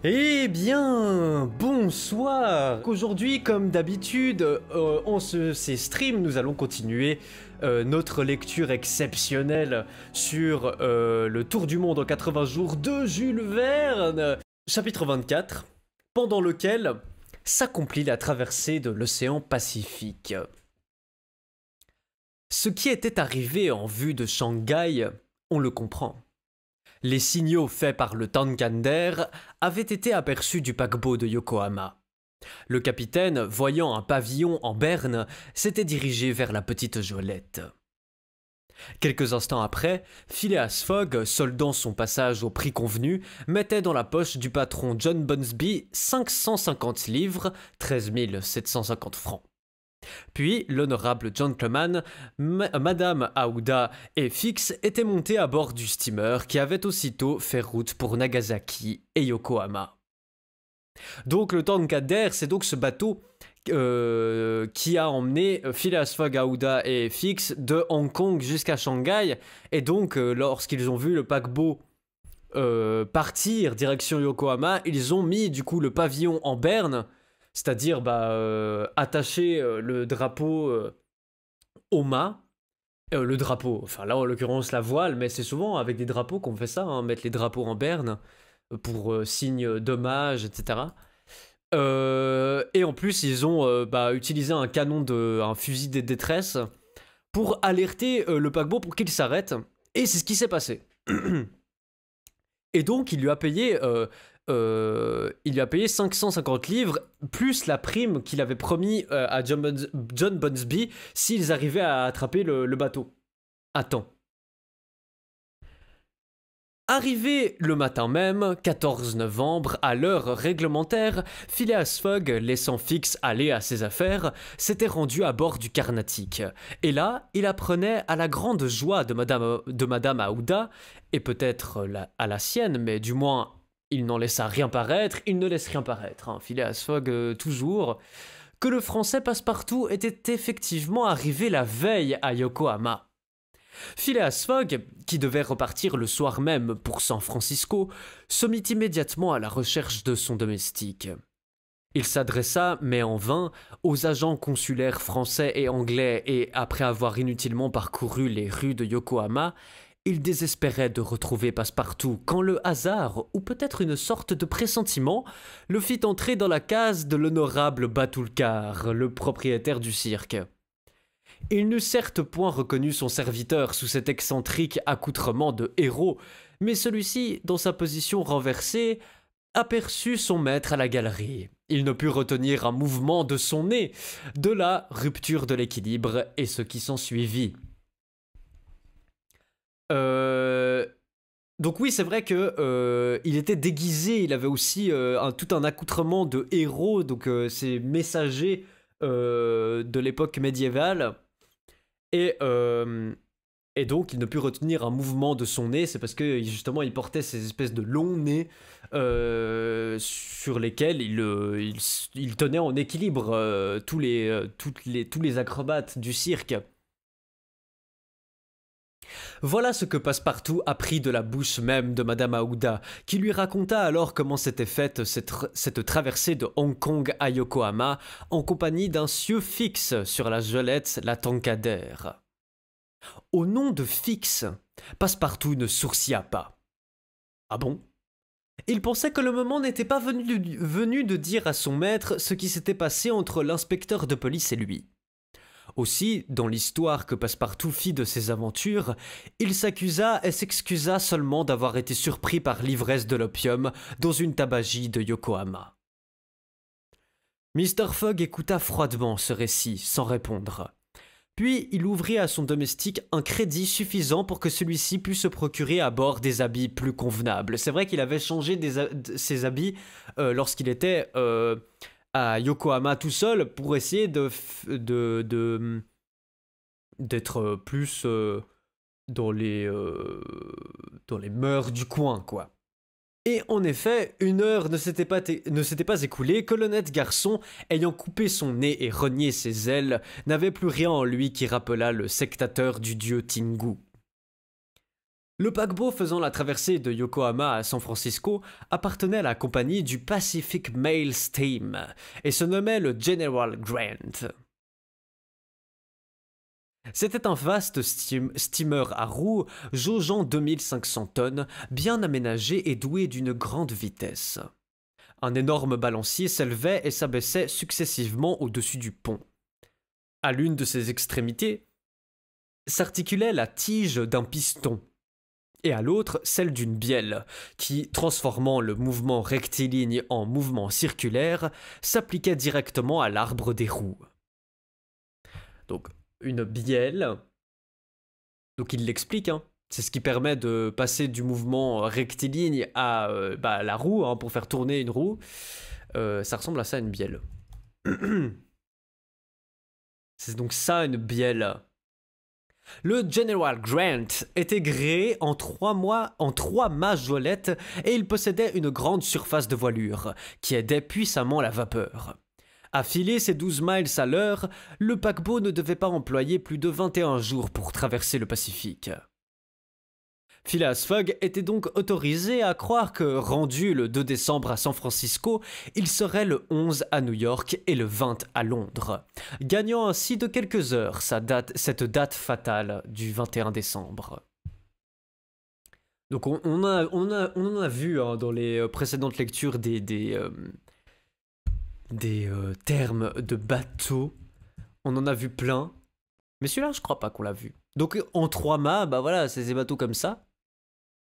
Eh bien, bonsoir. Aujourd'hui, comme d'habitude, en ces streams, nous allons continuer notre lecture exceptionnelle sur le Tour du monde en 80 jours de Jules Verne. Chapitre 24, pendant lequel s'accomplit la traversée de l'océan Pacifique. Ce qui était arrivé en vue de Shanghai, on le comprend. Les signaux faits par le Tankander avaient été aperçus du paquebot de Yokohama. Le capitaine, voyant un pavillon en berne, s'était dirigé vers la petite Jolette. Quelques instants après, Phileas Fogg, soldant son passage au prix convenu, mettait dans la poche du patron John Bunsby 550 livres, 13 750 francs. Puis, l'honorable gentleman, Madame Aouda et Fix étaient montés à bord du steamer qui avait aussitôt fait route pour Nagasaki et Yokohama. Donc le Tankader, c'est donc ce bateau qui a emmené Phileas Fogg, Aouda et Fix de Hong Kong jusqu'à Shanghai. Et donc, lorsqu'ils ont vu le paquebot partir direction Yokohama, ils ont mis du coup le pavillon en berne, c'est-à-dire attacher le drapeau au mât. Le drapeau, enfin là en l'occurrence la voile, mais c'est souvent avec des drapeaux qu'on fait ça, hein, mettre les drapeaux en berne pour signe d'hommage, etc. Et en plus ils ont utilisé un un fusil de détresse pour alerter le paquebot pour qu'il s'arrête. Et c'est ce qui s'est passé. Et donc il lui a payé 550 livres, plus la prime qu'il avait promis à John Bunsby s'ils arrivaient à attraper le bateau. Attends. Arrivé le matin même, 14 novembre, à l'heure réglementaire, Phileas Fogg, laissant Fix aller à ses affaires, s'était rendu à bord du Carnatic. Et là, il apprenait à la grande joie de Madame Aouda, et peut-être à la sienne, mais du moins il n'en laissa rien paraître, il ne laisse rien paraître, hein, Phileas Fogg toujours, que le français Passepartout était effectivement arrivé la veille à Yokohama. Phileas Fogg, qui devait repartir le soir même pour San Francisco, se mit immédiatement à la recherche de son domestique. Il s'adressa, mais en vain, aux agents consulaires français et anglais et, après avoir inutilement parcouru les rues de Yokohama, il désespérait de retrouver Passepartout quand le hasard, ou peut-être une sorte de pressentiment, le fit entrer dans la case de l'honorable Batulcar, le propriétaire du cirque. Il n'eût certes point reconnu son serviteur sous cet excentrique accoutrement de héros, mais celui-ci, dans sa position renversée, aperçut son maître à la galerie. Il ne put retenir un mouvement de son nez, de la rupture de l'équilibre et ce qui s'ensuivit. Donc oui, c'est vrai que il était déguisé, il avait aussi tout un accoutrement de héros, donc ces messagers de l'époque médiévale. Et donc il ne put retenir un mouvement de son nez, c'est parce que justement il portait ces espèces de longs nez sur lesquels il tenait en équilibre tous les acrobates du cirque. Voilà ce que Passepartout apprit de la bouche même de Madame Aouda, qui lui raconta alors comment s'était faite cette traversée de Hong Kong à Yokohama en compagnie d'un sieur Fix sur la Jolette, la Tankader. Au nom de Fix, Passepartout ne sourcilla pas. Ah bon? Il pensait que le moment n'était pas venu de dire à son maître ce qui s'était passé entre l'inspecteur de police et lui. Aussi, dans l'histoire que Passepartout fit de ses aventures, il s'accusa et s'excusa seulement d'avoir été surpris par l'ivresse de l'opium dans une tabagie de Yokohama. Mr. Fogg écouta froidement ce récit, sans répondre. Puis il ouvrit à son domestique un crédit suffisant pour que celui-ci pût se procurer à bord des habits plus convenables. C'est vrai qu'il avait changé ses habits lorsqu'il était à Yokohama tout seul pour essayer d'être plus dans les mœurs du coin, quoi. Et en effet, une heure ne s'était pas écoulée que l'honnête garçon, ayant coupé son nez et renié ses ailes, n'avait plus rien en lui qui rappelât le sectateur du dieu Tingu. Le paquebot faisant la traversée de Yokohama à San Francisco appartenait à la compagnie du Pacific Mail Steam et se nommait le General Grant. C'était un vaste steamer à roues jaugeant 2500 tonnes, bien aménagé et doué d'une grande vitesse. Un énorme balancier s'élevait et s'abaissait successivement au-dessus du pont. À l'une de ses extrémités s'articulait la tige d'un piston, et à l'autre celle d'une bielle, qui, transformant le mouvement rectiligne en mouvement circulaire, s'appliquait directement à l'arbre des roues. Donc, une bielle, donc il l'explique, hein. C'est ce qui permet de passer du mouvement rectiligne à la roue, hein, pour faire tourner une roue. Ça ressemble à ça, une bielle. C'est donc ça, une bielle. Le General Grant était gréé en 3 majolettes et il possédait une grande surface de voilure, qui aidait puissamment la vapeur. À filer ses 12 miles à l'heure, le paquebot ne devait pas employer plus de 21 jours pour traverser le Pacifique. Phileas Fogg était donc autorisé à croire que, rendu le 2 décembre à San Francisco, il serait le 11 à New York et le 20 à Londres, gagnant ainsi de quelques heures cette date fatale du 21 décembre. Donc on en a vu, hein, dans les précédentes lectures des termes de bateau. On en a vu plein. Mais celui-là, je crois pas qu'on l'a vu. Donc en 3 mâts, bah voilà, c'est des bateaux comme ça.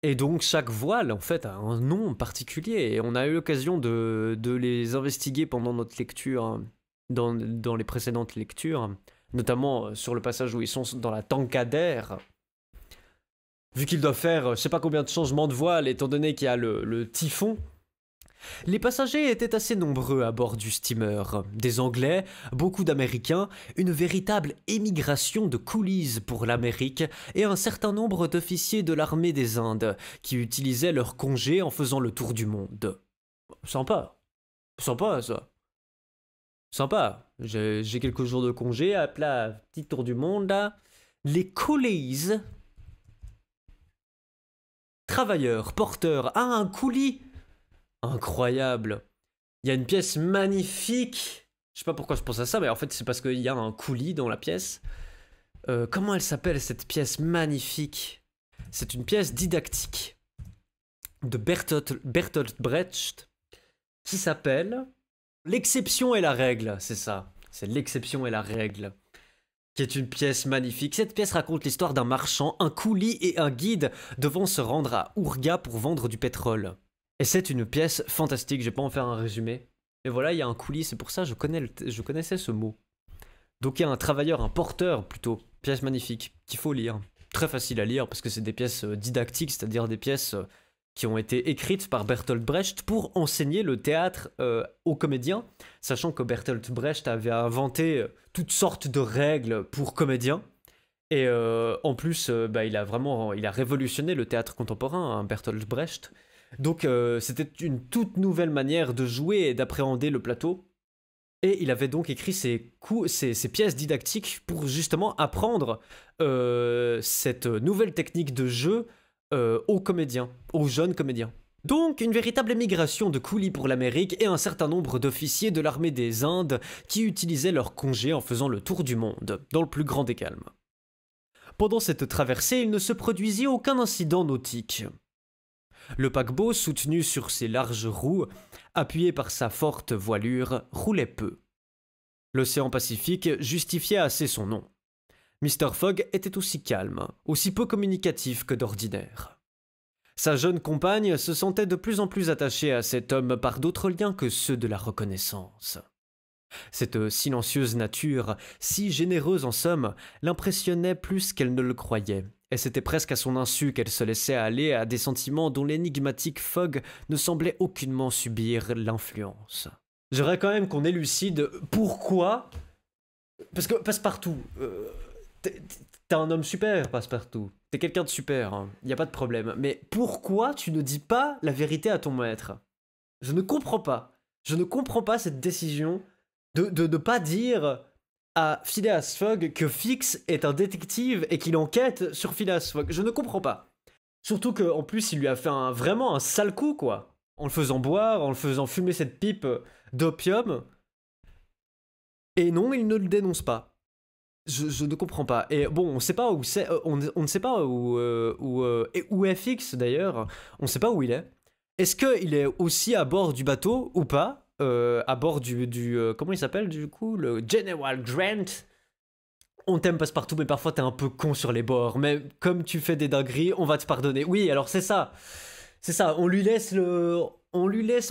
Et donc chaque voile, en fait, a un nom particulier. Et on a eu l'occasion de les investiguer pendant notre lecture, hein, dans les précédentes lectures. Notamment sur le passage où ils sont dans la Tankadère. Vu qu'ils doivent faire je sais pas combien de changements de voile, étant donné qu'il y a le typhon. Les passagers étaient assez nombreux à bord du steamer. Des Anglais, beaucoup d'Américains, une véritable émigration de coolies pour l'Amérique et un certain nombre d'officiers de l'armée des Indes qui utilisaient leur congé en faisant le tour du monde. Sympa. Sympa, ça. Sympa. J'ai quelques jours de congé, hop là, petit tour du monde, là. Les coolies. Travailleurs, porteurs, un coulis. Incroyable. Il y a une pièce magnifique. Je sais pas pourquoi je pense à ça, mais en fait c'est parce qu'il y a un coulis dans la pièce. Comment elle s'appelle cette pièce magnifique? C'est une pièce didactique de Bertolt Brecht qui s'appelle L'exception et la règle, c'est ça. C'est L'exception et la règle. Qui est une pièce magnifique. Cette pièce raconte l'histoire d'un marchand, un coulis et un guide devant se rendre à Ourga pour vendre du pétrole. Et c'est une pièce fantastique, je vais pas en faire un résumé. Et voilà, il y a un coulis, c'est pour ça je connaissais ce mot. Donc il y a un travailleur, un porteur plutôt, pièce magnifique, qu'il faut lire. Très facile à lire parce que c'est des pièces didactiques, c'est-à-dire des pièces qui ont été écrites par Bertolt Brecht pour enseigner le théâtre aux comédiens, sachant que Bertolt Brecht avait inventé toutes sortes de règles pour comédiens. Et en plus, il a révolutionné le théâtre contemporain, hein, Bertolt Brecht. Donc c'était une toute nouvelle manière de jouer et d'appréhender le plateau. Et il avait donc écrit ces pièces didactiques pour justement apprendre cette nouvelle technique de jeu aux comédiens, aux jeunes comédiens. Donc une véritable émigration de coolies pour l'Amérique et un certain nombre d'officiers de l'armée des Indes qui utilisaient leur congé en faisant le tour du monde, dans le plus grand des calmes. Pendant cette traversée, il ne se produisit aucun incident nautique. Le paquebot, soutenu sur ses larges roues, appuyé par sa forte voilure, roulait peu. L'océan Pacifique justifiait assez son nom. Mr. Fogg était aussi calme, aussi peu communicatif que d'ordinaire. Sa jeune compagne se sentait de plus en plus attachée à cet homme par d'autres liens que ceux de la reconnaissance. Cette silencieuse nature, si généreuse en somme, l'impressionnait plus qu'elle ne le croyait, et c'était presque à son insu qu'elle se laissait aller à des sentiments dont l'énigmatique Fogg ne semblait aucunement subir l'influence. J'aimerais quand même qu'on élucide pourquoi... Parce que Passepartout, t'es un homme super, Passepartout. T'es quelqu'un de super, hein, y a pas de problème. Mais pourquoi tu ne dis pas la vérité à ton maître? Je ne comprends pas. Je ne comprends pas cette décision de ne pas dire à Phileas Fogg que Fix est un détective et qu'il enquête sur Phileas Fogg. Je ne comprends pas. Surtout qu'en plus, il lui a fait vraiment un sale coup, quoi. En le faisant boire, en le faisant fumer cette pipe d'opium. Et non, il ne le dénonce pas. Je ne comprends pas. Et bon, on sait pas où c'est. On ne sait pas où est Fix d'ailleurs. On ne sait pas où il est. Est-ce qu'il est aussi à bord du bateau ou pas? À bord comment il s'appelle du coup? Le General Grant. On t'aime passe-partout, mais parfois t'es un peu con sur les bords. Mais comme tu fais des dingueries, on va te pardonner. Oui, alors c'est ça. C'est ça. On lui laisse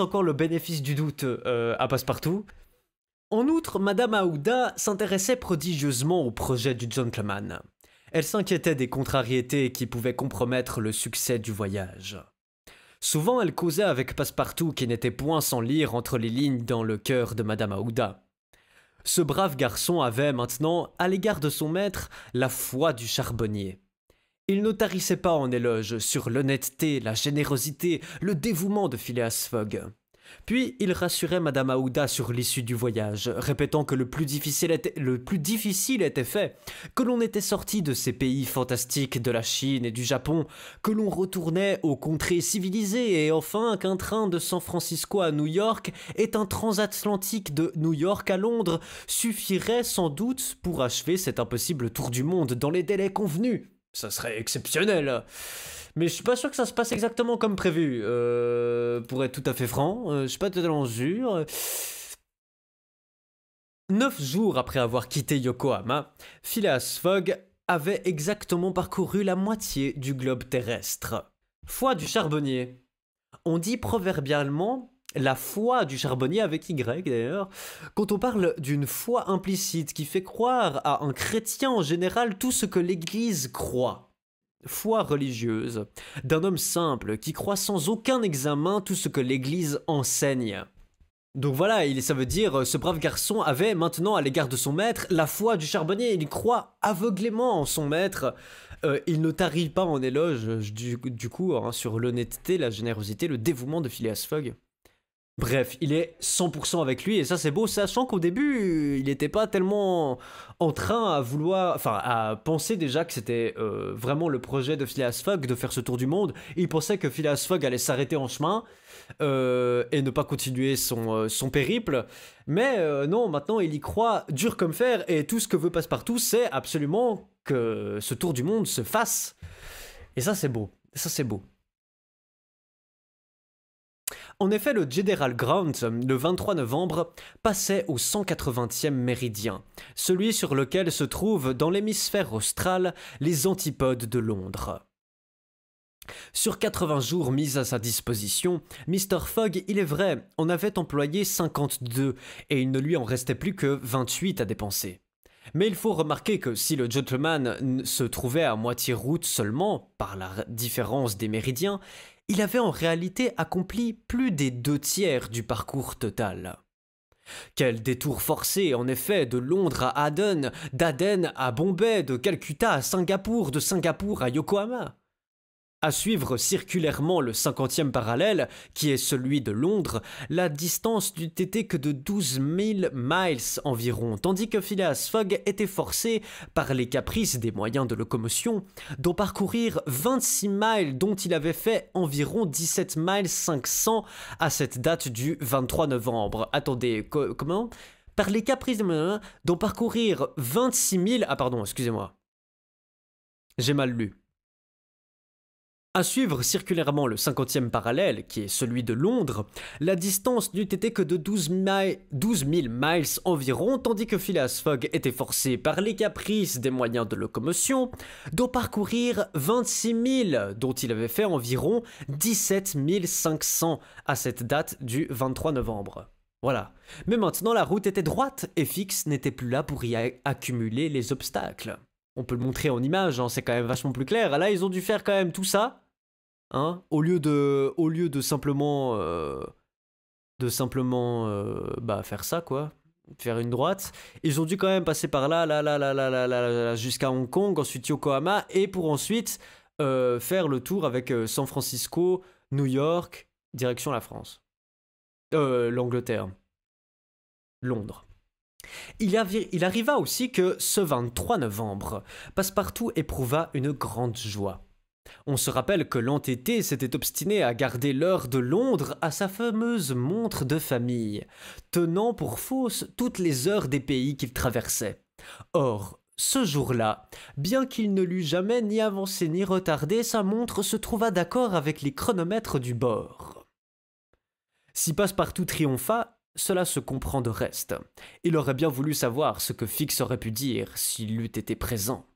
encore le bénéfice du doute à passe-partout. En outre, Madame Aouda s'intéressait prodigieusement au projet du gentleman. Elle s'inquiétait des contrariétés qui pouvaient compromettre le succès du voyage. Souvent, elle causait avec Passepartout qui n'était point sans lire entre les lignes dans le cœur de Madame Aouda. Ce brave garçon avait maintenant, à l'égard de son maître, la foi du charbonnier. Il ne tarissait pas en éloges sur l'honnêteté, la générosité, le dévouement de Phileas Fogg. Puis il rassurait Madame Aouda sur l'issue du voyage, répétant que le plus difficile était fait, que l'on était sorti de ces pays fantastiques de la Chine et du Japon, que l'on retournait aux contrées civilisées et enfin qu'un train de San Francisco à New York et un transatlantique de New York à Londres suffirait sans doute pour achever cet impossible tour du monde dans les délais convenus. Ça serait exceptionnel. Mais je suis pas sûr que ça se passe exactement comme prévu, pour être tout à fait franc. Je suis pas totalement sûr. 9 jours après avoir quitté Yokohama, Phileas Fogg avait exactement parcouru la moitié du globe terrestre. Foi du charbonnier. On dit proverbialement la foi du charbonnier avec Y d'ailleurs, quand on parle d'une foi implicite qui fait croire à un chrétien en général tout ce que l'Église croit. Foi religieuse, d'un homme simple qui croit sans aucun examen tout ce que l'Église enseigne. Donc voilà, ça veut dire ce brave garçon avait maintenant à l'égard de son maître la foi du charbonnier, il croit aveuglément en son maître. Il ne tarit pas en éloge du coup sur l'honnêteté, la générosité, le dévouement de Phileas Fogg. Bref, il est 100% avec lui et ça c'est beau, sachant qu'au début il n'était pas tellement en train à penser déjà que c'était vraiment le projet de Phileas Fogg de faire ce tour du monde. Il pensait que Phileas Fogg allait s'arrêter en chemin et ne pas continuer son périple. Mais non, maintenant il y croit dur comme fer et tout ce que veut Passepartout c'est absolument que ce tour du monde se fasse. Et ça c'est beau, ça c'est beau. En effet, le General Grant, le 23 novembre, passait au 180e méridien, celui sur lequel se trouvent dans l'hémisphère austral les antipodes de Londres. Sur 80 jours mis à sa disposition, Mr. Fogg, il est vrai, en avait employé 52 et il ne lui en restait plus que 28 à dépenser. Mais il faut remarquer que si le gentleman se trouvait à moitié route seulement, par la différence des méridiens, il avait en réalité accompli plus des 2/3 du parcours total. Quel détour forcé, en effet, de Londres à Aden, d'Aden à Bombay, de Calcutta à Singapour, de Singapour à Yokohama. À suivre circulairement le 50e parallèle, qui est celui de Londres, la distance n'eût été que de 12 000 miles environ, tandis que Phileas Fogg était forcé, par les caprices des moyens de locomotion, d'en parcourir 26 miles dont il avait fait environ 17 miles 500 à cette date du 23 novembre. Attendez, comment? Par les caprices d'en parcourir 26 000... Ah pardon, excusez-moi. J'ai mal lu. À suivre circulairement le 50e parallèle, qui est celui de Londres, la distance n'eût été que de 12 000 miles environ, tandis que Phileas Fogg était forcé par les caprices des moyens de locomotion d'en parcourir 26 000, dont il avait fait environ 17 500 à cette date du 23 novembre. Voilà. Mais maintenant la route était droite et Fix n'était plus là pour y accumuler les obstacles. On peut le montrer en image, hein, c'est quand même vachement plus clair. Là, ils ont dû faire quand même tout ça, hein, au lieu de simplement, faire ça, quoi, faire une droite. Ils ont dû quand même passer par là, jusqu'à Hong Kong, ensuite Yokohama, et pour ensuite faire le tour avec San Francisco, New York, direction la France. L'Angleterre. Londres. Il arriva aussi que ce 23 novembre, Passepartout éprouva une grande joie. On se rappelle que l'entêté s'était obstiné à garder l'heure de Londres à sa fameuse montre de famille, tenant pour fausses toutes les heures des pays qu'il traversait. Or, ce jour-là, bien qu'il ne l'eût jamais ni avancé ni retardé, sa montre se trouva d'accord avec les chronomètres du bord. Si Passepartout triompha, cela se comprend de reste. Il aurait bien voulu savoir ce que Fix aurait pu dire s'il eût été présent.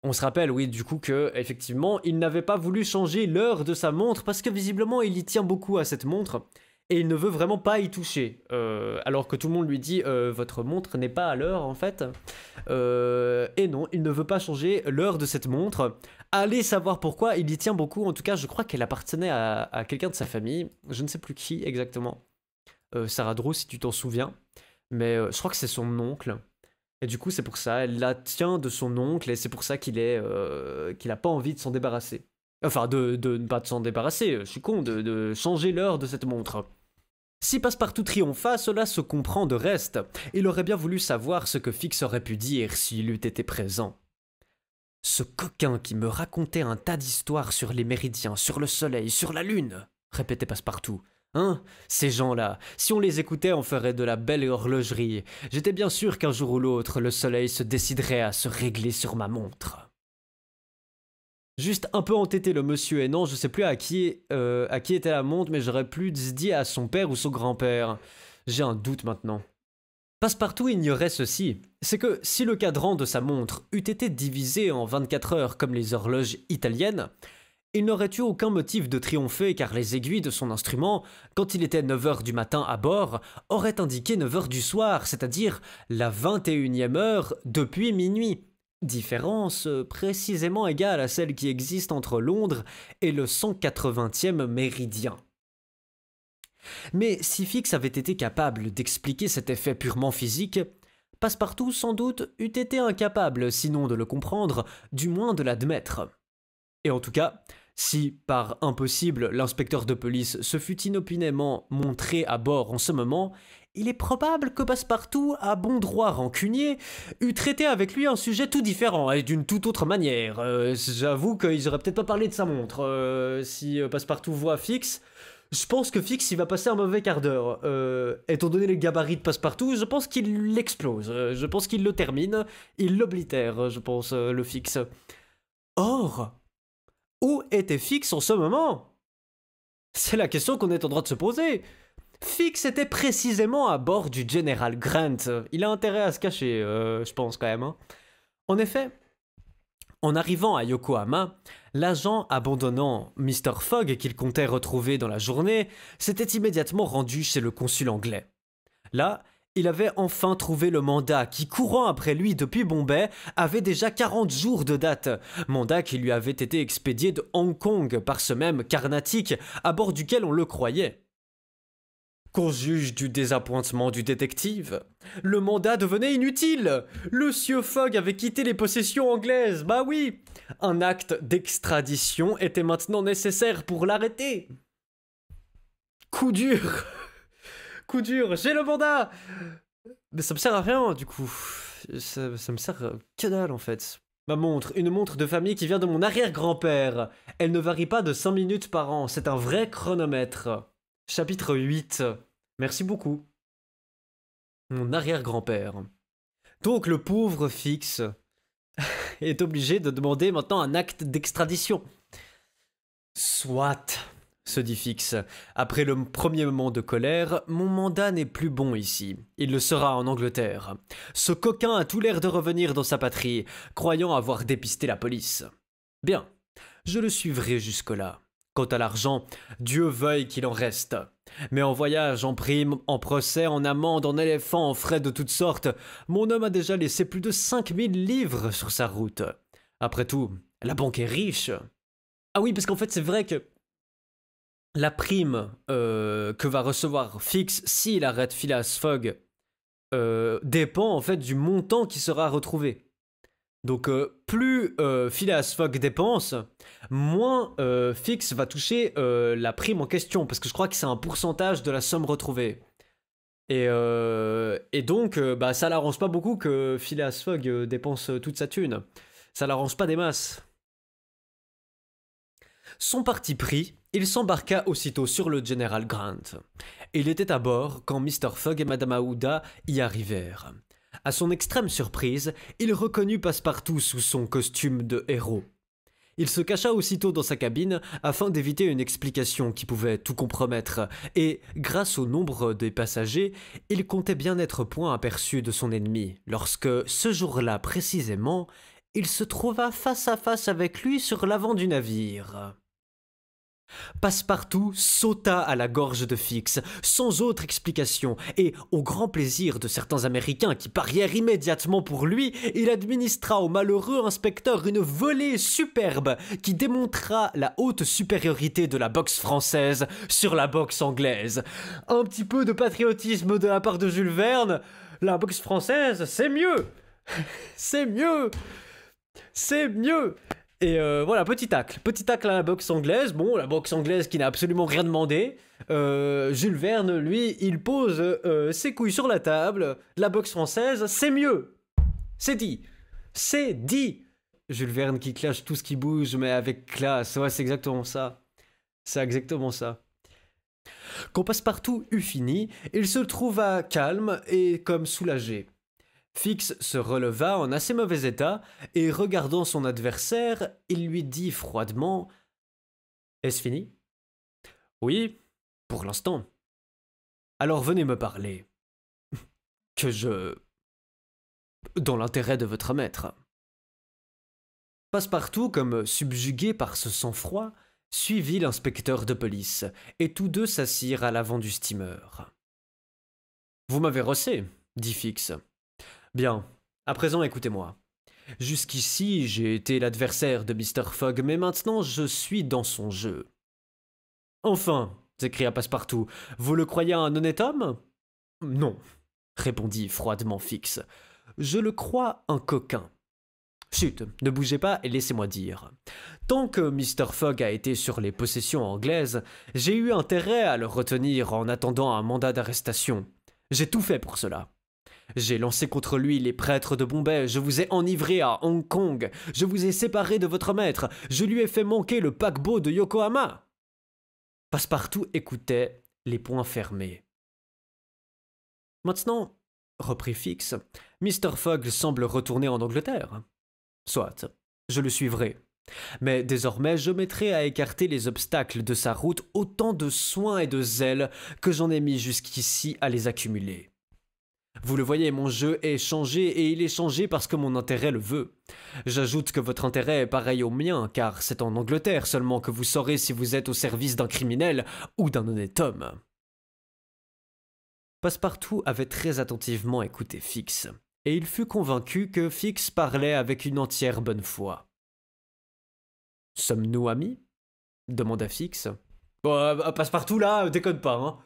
On se rappelle, oui, du coup, que effectivement, il n'avait pas voulu changer l'heure de sa montre parce que visiblement, il y tient beaucoup à cette montre et il ne veut vraiment pas y toucher. Alors que tout le monde lui dit votre montre n'est pas à l'heure en fait. Et non, il ne veut pas changer l'heure de cette montre. Allez savoir pourquoi, il y tient beaucoup. En tout cas, je crois qu'elle appartenait à quelqu'un de sa famille. Je ne sais plus qui exactement. Sarah Drew, si tu t'en souviens. Mais je crois que c'est son oncle. Et du coup, c'est pour ça, elle la tient de son oncle, et c'est pour ça qu'il a pas envie de s'en débarrasser. Enfin, de ne pas de s'en débarrasser, je suis con, de changer l'heure de cette montre. Si Passepartout triompha, cela se comprend de reste. Il aurait bien voulu savoir ce que Fix aurait pu dire s'il eût été présent. Ce coquin qui me racontait un tas d'histoires sur les méridiens, sur le soleil, sur la lune, répétait Passepartout. Hein, ces gens-là, si on les écoutait, on ferait de la belle horlogerie. J'étais bien sûr qu'un jour ou l'autre, le soleil se déciderait à se régler sur ma montre. Juste un peu entêté le monsieur, et non, je sais plus à qui était la montre, mais j'aurais plus dit à son père ou son grand-père. J'ai un doute maintenant. Passepartout ignorait ceci, c'est que si le cadran de sa montre eût été divisé en 24 heures comme les horloges italiennes, il n'aurait eu aucun motif de triompher car les aiguilles de son instrument, quand il était 9 heures du matin à bord, auraient indiqué 9 heures du soir, c'est-à-dire la 21e heure depuis minuit. Différence précisément égale à celle qui existe entre Londres et le 180e méridien. Mais si Fix avait été capable d'expliquer cet effet purement physique, Passepartout sans doute eût été incapable, sinon de le comprendre, du moins de l'admettre. Et en tout cas, si, par impossible, l'inspecteur de police se fût inopinément montré à bord en ce moment, il est probable que Passepartout, à bon droit rancunier, eût traité avec lui un sujet tout différent et d'une toute autre manière. J'avoue qu'ils auraient peut-être pas parlé de sa montre. Si Passepartout voit Fix, je pense que Fix il va passer un mauvais quart d'heure. Étant donné les gabarits de Passepartout, je pense qu'il l'explose. Je pense qu'il le termine. Il l'oblitère, je pense, le Fix. Or, où était Fix en ce moment? C'est la question qu'on est en droit de se poser. Fix était précisément à bord du General Grant. Il a intérêt à se cacher, je pense quand même. Hein. En effet, en arrivant à Yokohama, l'agent abandonnant Mr. Fogg qu'il comptait retrouver dans la journée s'était immédiatement rendu chez le consul anglais. Là, il avait enfin trouvé le mandat qui, courant après lui depuis Bombay, avait déjà 40 jours de date. Mandat qui lui avait été expédié de Hong Kong par ce même Carnatic à bord duquel on le croyait. Qu'on juge du désappointement du détective, le mandat devenait inutile. Le sieur Fogg avait quitté les possessions anglaises, bah oui. Un acte d'extradition était maintenant nécessaire pour l'arrêter. Coup dur. Coup dur, j'ai le mandat. Mais ça me sert à rien, du coup. Ça me sert que dalle, en fait. Ma montre, une montre de famille qui vient de mon arrière-grand-père. Elle ne varie pas de 5 minutes par an, c'est un vrai chronomètre. Chapitre 8. Merci beaucoup. Mon arrière-grand-père. Donc le pauvre Fix est obligé de demander maintenant un acte d'extradition. Soit, se dit Fix. Après le premier moment de colère, mon mandat n'est plus bon ici. Il le sera en Angleterre. Ce coquin a tout l'air de revenir dans sa patrie, croyant avoir dépisté la police. Bien, je le suivrai jusque-là. Quant à l'argent, Dieu veuille qu'il en reste. Mais en voyage, en prime, en procès, en amende, en éléphant, en frais de toutes sortes, mon homme a déjà laissé plus de 5000 livres sur sa route. Après tout, la banque est riche. Ah oui, parce qu'en fait, c'est vrai que la prime que va recevoir Fix s'il arrête Phileas Fogg dépend en fait du montant qui sera retrouvé. Donc plus Phileas Fogg dépense, moins Fix va toucher la prime en question, parce que je crois que c'est un pourcentage de la somme retrouvée. Et donc, ça l'arrange pas beaucoup que Phileas Fogg dépense toute sa thune. Ça l'arrange pas des masses. Son parti pris, il s'embarqua aussitôt sur le General Grant. Il était à bord quand Mr. Fogg et Madame Aouda y arrivèrent. À son extrême surprise, il reconnut Passepartout sous son costume de héros. Il se cacha aussitôt dans sa cabine afin d'éviter une explication qui pouvait tout compromettre, et, grâce au nombre des passagers, il comptait bien n'être point aperçu de son ennemi, lorsque, ce jour-là précisément, il se trouva face à face avec lui sur l'avant du navire. Passepartout sauta à la gorge de Fix, sans autre explication, et, au grand plaisir de certains Américains qui parièrent immédiatement pour lui, il administra au malheureux inspecteur une volée superbe qui démontra la haute supériorité de la boxe française sur la boxe anglaise. Un petit peu de patriotisme de la part de Jules Verne. La boxe française, c'est mieux. C'est mieux. C'est mieux. Et voilà, petit tacle à la boxe anglaise. Bon, la boxe anglaise qui n'a absolument rien demandé. Jules Verne, lui, il pose ses couilles sur la table. La boxe française, c'est mieux. C'est dit. C'est dit. Jules Verne qui clash tout ce qui bouge, mais avec classe. Ouais, c'est exactement ça. C'est exactement ça. Quand Passepartout eut fini, il se trouva calme et comme soulagé. Fix se releva en assez mauvais état, et regardant son adversaire, il lui dit froidement « Est-ce fini ?»« Oui, pour l'instant. »« Alors venez me parler. Que je... dans l'intérêt de votre maître. » Passepartout, comme subjugué par ce sang-froid, suivit l'inspecteur de police, et tous deux s'assirent à l'avant du steamer. « Vous m'avez rossé, » dit Fix. Bien, à présent écoutez-moi. Jusqu'ici, j'ai été l'adversaire de Mr. Fogg, mais maintenant je suis dans son jeu. Enfin, s'écria Passepartout, vous le croyez un honnête homme? Non, répondit froidement Fix. Je le crois un coquin. Chut, ne bougez pas et laissez-moi dire. Tant que Mr. Fogg a été sur les possessions anglaises, j'ai eu intérêt à le retenir en attendant un mandat d'arrestation. J'ai tout fait pour cela. J'ai lancé contre lui les prêtres de Bombay, je vous ai enivré à Hong Kong, je vous ai séparé de votre maître, je lui ai fait manquer le paquebot de Yokohama. Passepartout écoutait, les poings fermés. Maintenant, reprit Fix, Mr. Fogg semble retourner en Angleterre. Soit, je le suivrai. Mais désormais, je mettrai à écarter les obstacles de sa route autant de soin et de zèle que j'en ai mis jusqu'ici à les accumuler. Vous le voyez, mon jeu est changé et il est changé parce que mon intérêt le veut. J'ajoute que votre intérêt est pareil au mien, car c'est en Angleterre seulement que vous saurez si vous êtes au service d'un criminel ou d'un honnête homme. Passepartout avait très attentivement écouté Fix, et il fut convaincu que Fix parlait avec une entière bonne foi. « Sommes-nous amis ?» demanda Fix. « Passepartout là, déconne pas, hein.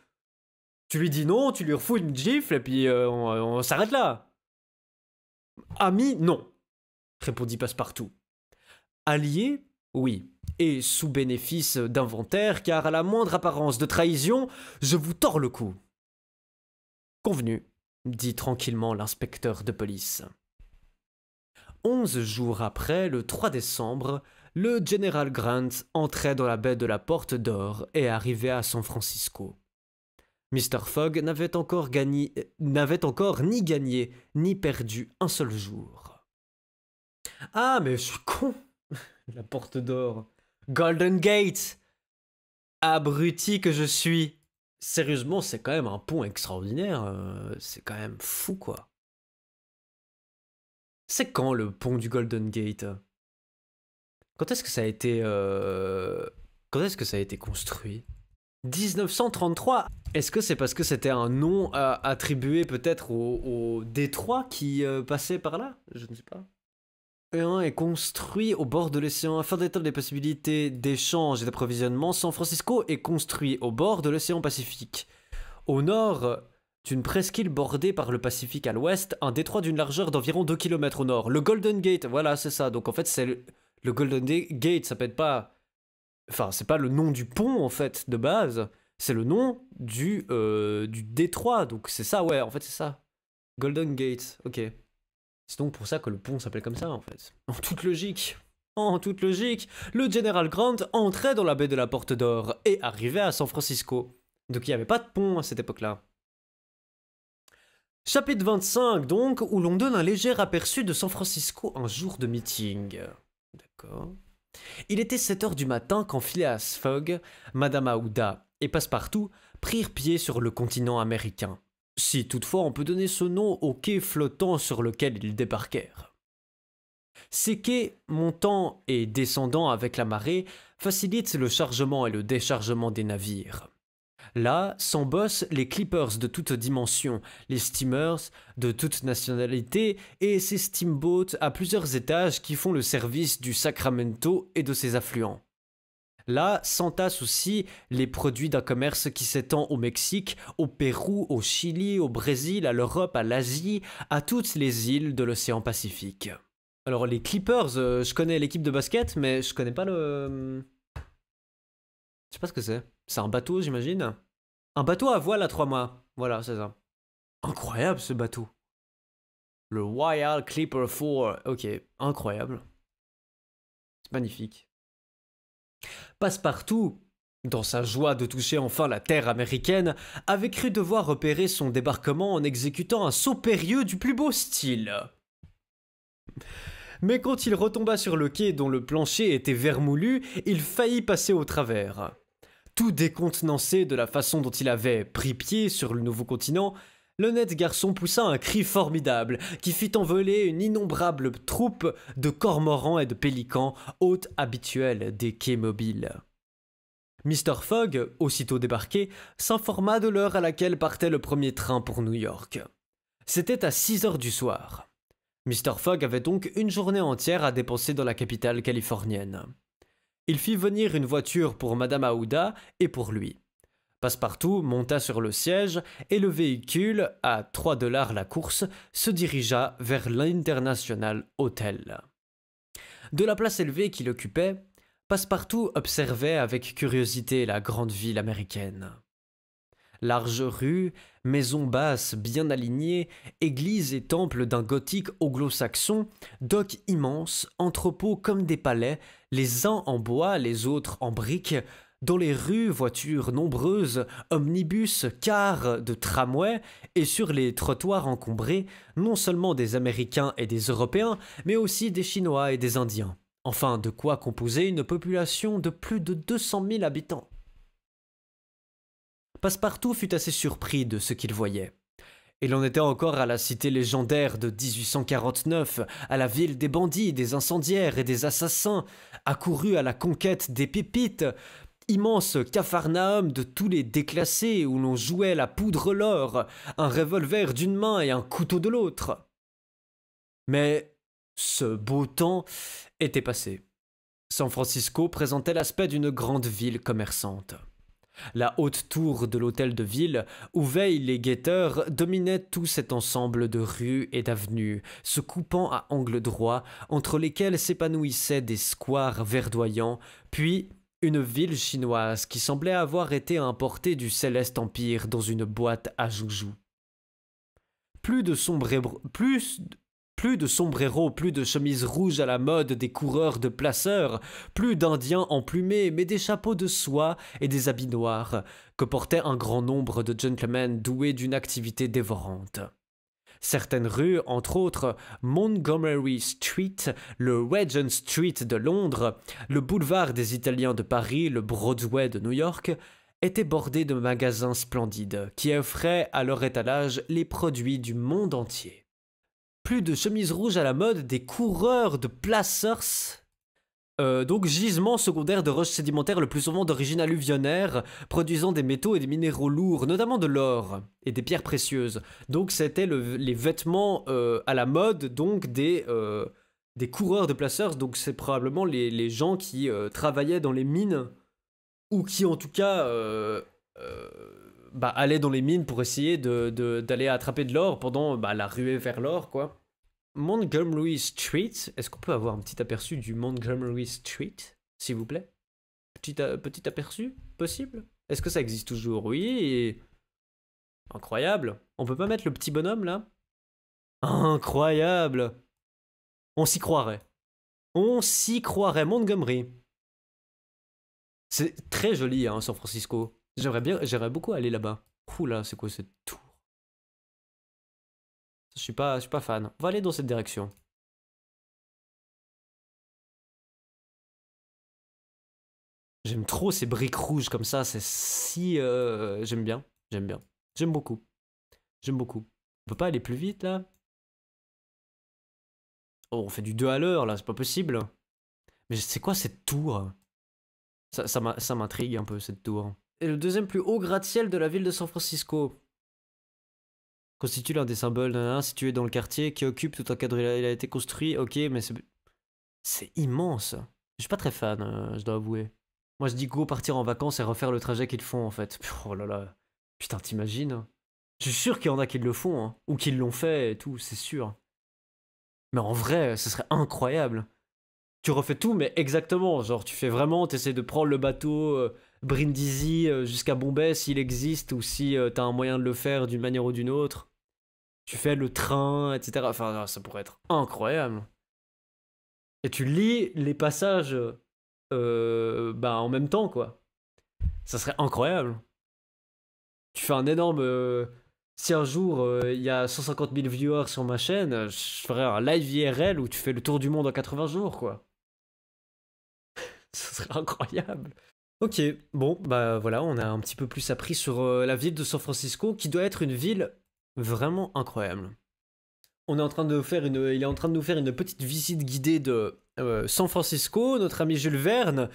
Tu lui dis non, tu lui refous une gifle et puis on s'arrête là. »« Amis, non, » répondit Passepartout. « Alliés, oui, et sous bénéfice d'inventaire, car à la moindre apparence de trahison, je vous tords le cou. »« Convenu, » dit tranquillement l'inspecteur de police. 11 jours après, le 3 décembre, le General Grant entrait dans la baie de la Porte d'Or et arrivait à San Francisco. Mr. Fogg n'avait encore ni gagné ni perdu un seul jour. « Ah, mais je suis con !» La Porte d'Or. Golden Gate. Abruti que je suis. Sérieusement, c'est quand même un pont extraordinaire. C'est quand même fou, quoi. C'est quand le pont du Golden Gate? Quand est-ce que ça a été... Quand est-ce que ça a été construit? 1933. Est-ce que c'est parce que c'était un nom attribué peut-être au détroit qui passait par là? Je ne sais pas. Un est construit au bord de l'océan afin d'étendre les possibilités d'échange et d'approvisionnement. San Francisco est construit au bord de l'océan Pacifique. Au nord d'une presqu'île bordée par le Pacifique à l'ouest, un détroit d'une largeur d'environ 2 km au nord. Le Golden Gate, voilà, c'est ça. Donc en fait, c'est le Golden Gate, ça peut être pas... Enfin, c'est pas le nom du pont, en fait, de base. C'est le nom du détroit. Donc c'est ça, ouais, en fait, c'est ça. Golden Gate, ok. C'est donc pour ça que le pont s'appelle comme ça, en fait. En toute logique. En toute logique, le général Grant entrait dans la baie de la Porte d'Or et arrivait à San Francisco. Donc il n'y avait pas de pont à cette époque-là. Chapitre 25 donc, où l'on donne un léger aperçu de San Francisco un jour de meeting. D'accord. Il était 7 heures du matin quand Phileas Fogg, Madame Aouda et Passepartout prirent pied sur le continent américain. Si toutefois on peut donner ce nom au quai flottant sur lequel ils débarquèrent. Ces quais, montant et descendant avec la marée, facilitent le chargement et le déchargement des navires. Là s'embossent les clippers de toute dimension, les steamers de toute nationalité et ces steamboats à plusieurs étages qui font le service du Sacramento et de ses affluents. Là s'entassent aussi les produits d'un commerce qui s'étend au Mexique, au Pérou, au Chili, au Brésil, à l'Europe, à l'Asie, à toutes les îles de l'océan Pacifique. Alors les Clippers, je connais l'équipe de basket, mais je connais pas le... Je sais pas ce que c'est. C'est un bateau, j'imagine. Un bateau à voile à 3 mâts. Voilà, c'est ça. Incroyable ce bateau. Le Royal Clipper 4. Ok, incroyable. C'est magnifique. Passepartout, dans sa joie de toucher enfin la terre américaine, avait cru devoir repérer son débarquement en exécutant un saut périlleux du plus beau style. Mais quand il retomba sur le quai dont le plancher était vermoulu, il faillit passer au travers. Tout décontenancé de la façon dont il avait pris pied sur le nouveau continent, l'honnête garçon poussa un cri formidable qui fit envoler une innombrable troupe de cormorans et de pélicans, hôtes habituels des quais mobiles. Mr. Fogg, aussitôt débarqué, s'informa de l'heure à laquelle partait le premier train pour New York. C'était à 6 heures du soir. Mr. Fogg avait donc une journée entière à dépenser dans la capitale californienne. Il fit venir une voiture pour Madame Aouda et pour lui. Passepartout monta sur le siège et le véhicule, à 3 $ la course, se dirigea vers l'International Hotel. De la place élevée qu'il occupait, Passepartout observait avec curiosité la grande ville américaine. Larges rues, maisons basses bien alignées, églises et temples d'un gothique anglo-saxon, docks immenses, entrepôts comme des palais, les uns en bois, les autres en briques, dans les rues, voitures nombreuses, omnibus, cars de tramway, et sur les trottoirs encombrés, non seulement des Américains et des Européens, mais aussi des Chinois et des Indiens. Enfin, de quoi composer une population de plus de 200 000 habitants. Passepartout fut assez surpris de ce qu'il voyait. Il en était encore à la cité légendaire de 1849, à la ville des bandits, des incendiaires et des assassins, accouru à la conquête des pépites, immense capharnaüm de tous les déclassés où l'on jouait la poudre l'or, un revolver d'une main et un couteau de l'autre. Mais ce beau temps était passé. San Francisco présentait l'aspect d'une grande ville commerçante. La haute tour de l'hôtel de ville, où veillent les guetteurs, dominait tout cet ensemble de rues et d'avenues, se coupant à angles droits, entre lesquels s'épanouissaient des squares verdoyants, puis une ville chinoise qui semblait avoir été importée du céleste empire dans une boîte à joujoux. Plus de sombreros, plus de chemises rouges à la mode des coureurs de placeurs, plus d'indiens emplumés, mais des chapeaux de soie et des habits noirs, que portaient un grand nombre de gentlemen doués d'une activité dévorante. Certaines rues, entre autres Montgomery Street, le Regent Street de Londres, le boulevard des Italiens de Paris, le Broadway de New York, étaient bordées de magasins splendides qui offraient à leur étalage les produits du monde entier. Plus de chemises rouges à la mode, des coureurs de placers, donc gisements secondaires de roches sédimentaires le plus souvent d'origine alluvionnaire, produisant des métaux et des minéraux lourds, notamment de l'or et des pierres précieuses. Donc c'était les vêtements à la mode donc des coureurs de placers, donc c'est probablement les gens qui travaillaient dans les mines, ou qui en tout cas allaient dans les mines pour essayer d'aller attraper de l'or pendant la ruée vers l'or, quoi. Montgomery Street, est-ce qu'on peut avoir un petit aperçu du Montgomery Street, s'il vous plaît? Petit aperçu, possible? Est-ce que ça existe toujours? Oui. Incroyable. On peut pas mettre le petit bonhomme, là? Incroyable. On s'y croirait. On s'y croirait, Montgomery. C'est très joli, hein, San Francisco. J'aimerais beaucoup aller là-bas. Oula, c'est quoi cette tour? Je suis pas fan. On va aller dans cette direction. J'aime trop ces briques rouges comme ça, c'est si... J'aime bien, j'aime bien. J'aime beaucoup. J'aime beaucoup. On peut pas aller plus vite là? Oh, on fait du 2 à l'heure là, c'est pas possible. Mais c'est quoi cette tour? Ça m'intrigue un peu cette tour. Et le deuxième plus haut gratte-ciel de la ville de San Francisco. Constitue l'un des symboles situé dans le quartier qui occupe tout un cadre. Il a été construit, ok, mais c'est immense. Je suis pas très fan, je dois avouer. Moi je dis go partir en vacances et refaire le trajet qu'ils font en fait. Oh là là. Putain, t'imagines? Je suis sûr qu'il y en a qui le font, hein, ou qui l'ont fait et tout, c'est sûr. Mais en vrai, ce serait incroyable. Tu refais tout, mais exactement. Genre, tu fais vraiment, t'essaies de prendre le bateau Brindisi jusqu'à Bombay s'il existe, ou si t'as un moyen de le faire d'une manière ou d'une autre. Tu fais le train, etc. Enfin, ça pourrait être incroyable. Et tu lis les passages en même temps, quoi. Ça serait incroyable. Tu fais un énorme... si un jour il y a 150 000 viewers sur ma chaîne, je ferais un live IRL où tu fais le tour du monde en 80 jours, quoi. Ce serait incroyable. Ok, bon, bah voilà, on a un petit peu plus appris sur la ville de San Francisco, qui doit être une ville vraiment incroyable. Il est en train de nous faire une petite visite guidée de San Francisco, notre ami Jules Verne.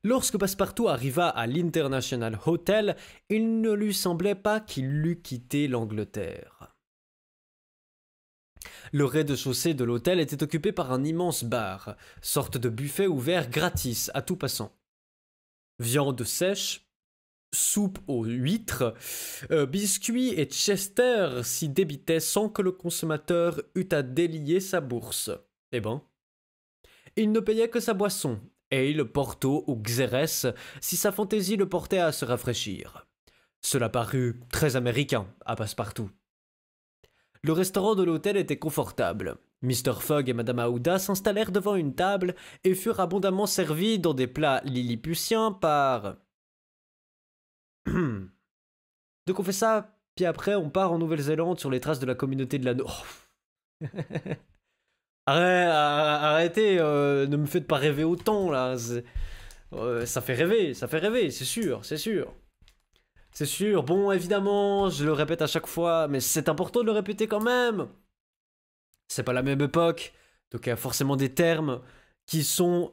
Lorsque Passepartout arriva à l'International Hotel, il ne lui semblait pas qu'il eût quitté l'Angleterre. Le rez-de-chaussée de l'hôtel était occupé par un immense bar, sorte de buffet ouvert gratis à tout passant. Viande sèche, soupe aux huîtres, biscuits et chester s'y débitaient sans que le consommateur eût à délier sa bourse. Eh ben, il ne payait que sa boisson, ale, porto ou xérès, si sa fantaisie le portait à se rafraîchir. Cela parut très américain à Passepartout. Le restaurant de l'hôtel était confortable. Mr. Fogg et Madame Aouda s'installèrent devant une table et furent abondamment servis dans des plats lilliputiens par... Donc on fait ça, puis après on part en Nouvelle-Zélande sur les traces de la communauté de l'anneau. Oh. Arrêtez, ne me faites pas rêver autant là. Ça fait rêver, c'est sûr, c'est sûr. C'est sûr, bon évidemment, je le répète à chaque fois, mais c'est important de le répéter quand même. C'est pas la même époque, donc il y a forcément des termes qui sont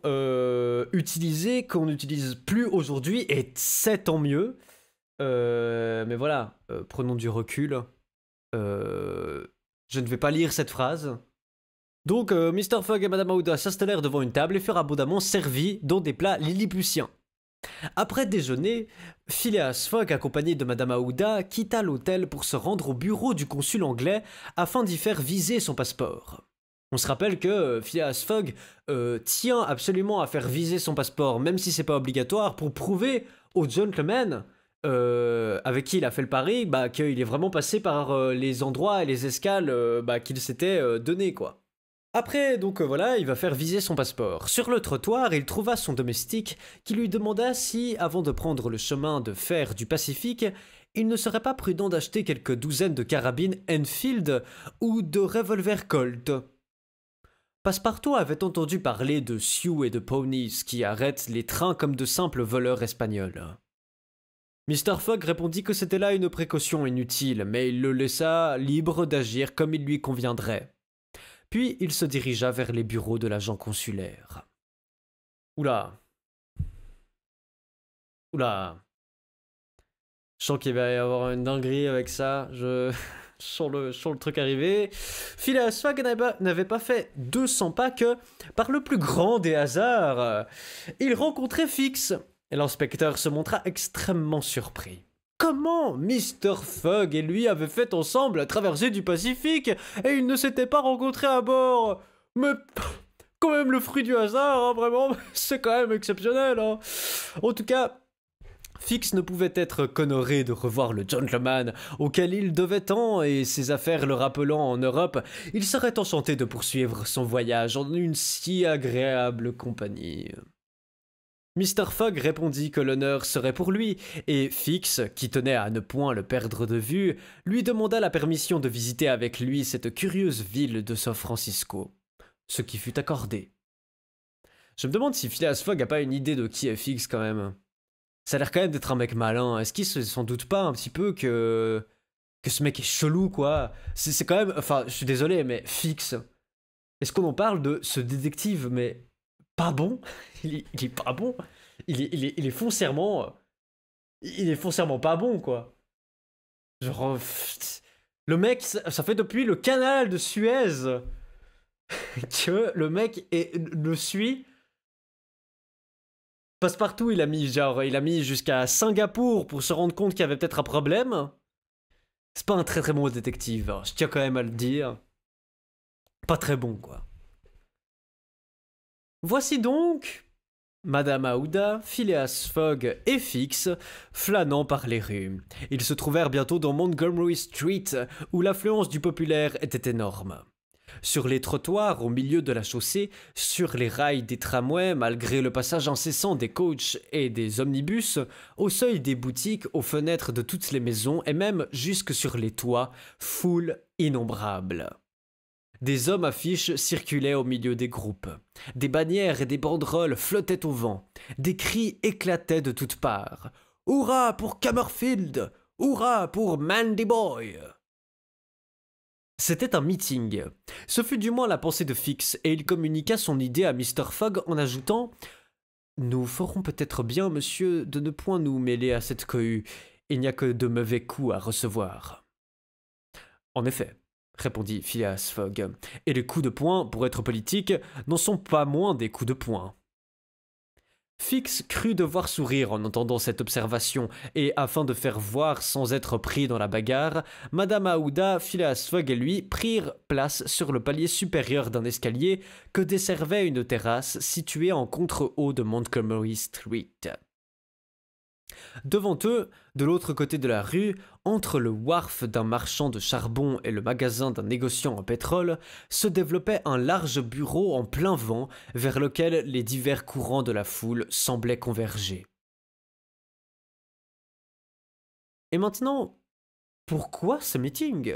utilisés, qu'on n'utilise plus aujourd'hui, et c'est tant mieux. Mais voilà, prenons du recul. Je ne vais pas lire cette phrase. Donc, Mr. Fogg et Madame Aouda s'installèrent devant une table et furent abondamment servis dans des plats lilliputiens. Après déjeuner, Phileas Fogg, accompagné de Madame Aouda, quitta l'hôtel pour se rendre au bureau du consul anglais afin d'y faire viser son passeport. On se rappelle que Phileas Fogg tient absolument à faire viser son passeport, même si c'est pas obligatoire, pour prouver aux gentlemen avec qui il a fait le pari qu'il est vraiment passé par les endroits et les escales qu'il s'était donné, quoi. Après, donc voilà, il va faire viser son passeport. Sur le trottoir, il trouva son domestique qui lui demanda si, avant de prendre le chemin de fer du Pacifique, il ne serait pas prudent d'acheter quelques douzaines de carabines Enfield ou de revolvers Colt. Passepartout avait entendu parler de Sioux et de Ponies qui arrêtent les trains comme de simples voleurs espagnols. Mr. Fogg répondit que c'était là une précaution inutile, mais il le laissa libre d'agir comme il lui conviendrait. Puis il se dirigea vers les bureaux de l'agent consulaire. Oula. Oula. Je sens qu'il va y avoir une dinguerie avec ça. Je sens le truc arriver. Phileas Fogg n'avait pas fait 200 pas que, par le plus grand des hasards, il rencontrait Fix. Et l'inspecteur se montra extrêmement surpris. Comment Mr. Fogg et lui avaient fait ensemble la traversée du Pacifique et ils ne s'étaient pas rencontrés à bord? Mais quand même le fruit du hasard, hein, vraiment, c'est quand même exceptionnel. Hein. En tout cas, Fix ne pouvait être qu'honoré de revoir le gentleman auquel il devait tant et ses affaires le rappelant en Europe, il serait enchanté de poursuivre son voyage en une si agréable compagnie. Mr. Fogg répondit que l'honneur serait pour lui, et Fix, qui tenait à ne point le perdre de vue, lui demanda la permission de visiter avec lui cette curieuse ville de San Francisco, ce qui fut accordé. Je me demande si Phileas Fogg a pas une idée de qui est Fix quand même. Ça a l'air quand même d'être un mec malin. Est-ce qu'il se s'en doute pas un petit peu que ce mec est chelou, quoi? C'est quand même... Enfin, je suis désolé, mais Fix. Est-ce qu'on en parle de ce détective, mais pas bon? Il est pas bon. Il est foncièrement... Il est foncièrement pas bon, quoi. Genre... Le mec, ça fait depuis le canal de Suez que le mec le suit... Passepartout, il a mis jusqu'à Singapour pour se rendre compte qu'il y avait peut-être un problème. C'est pas un très très bon détective, hein, je tiens quand même à le dire. Pas très bon, quoi. Voici donc Madame Aouda, Phileas Fogg et Fix flânant par les rues. Ils se trouvèrent bientôt dans Montgomery Street, où l'affluence du populaire était énorme. Sur les trottoirs, au milieu de la chaussée, sur les rails des tramways, malgré le passage incessant des coachs et des omnibus, au seuil des boutiques, aux fenêtres de toutes les maisons et même jusque sur les toits, foule innombrable. Des hommes affiches circulaient au milieu des groupes. Des bannières et des banderoles flottaient au vent. Des cris éclataient de toutes parts. « Hurrah pour Cumberfield ! Hurrah pour Mandy Boy !» C'était un meeting. Ce fut du moins la pensée de Fix, et il communiqua son idée à Mr. Fogg en ajoutant « Nous ferons peut-être bien, monsieur, de ne point nous mêler à cette cohue. Il n'y a que de mauvais coups à recevoir. » En effet, répondit Phileas Fogg, et les coups de poing, pour être politique, n'en sont pas moins des coups de poing. Fix crut devoir sourire en entendant cette observation, et afin de faire voir sans être pris dans la bagarre, Madame Aouda, Phileas Fogg et lui prirent place sur le palier supérieur d'un escalier que desservait une terrasse située en contre-haut de Montgomery Street. Devant eux, de l'autre côté de la rue, entre le wharf d'un marchand de charbon et le magasin d'un négociant en pétrole, se développait un large bureau en plein vent vers lequel les divers courants de la foule semblaient converger. Et maintenant, pourquoi ce meeting?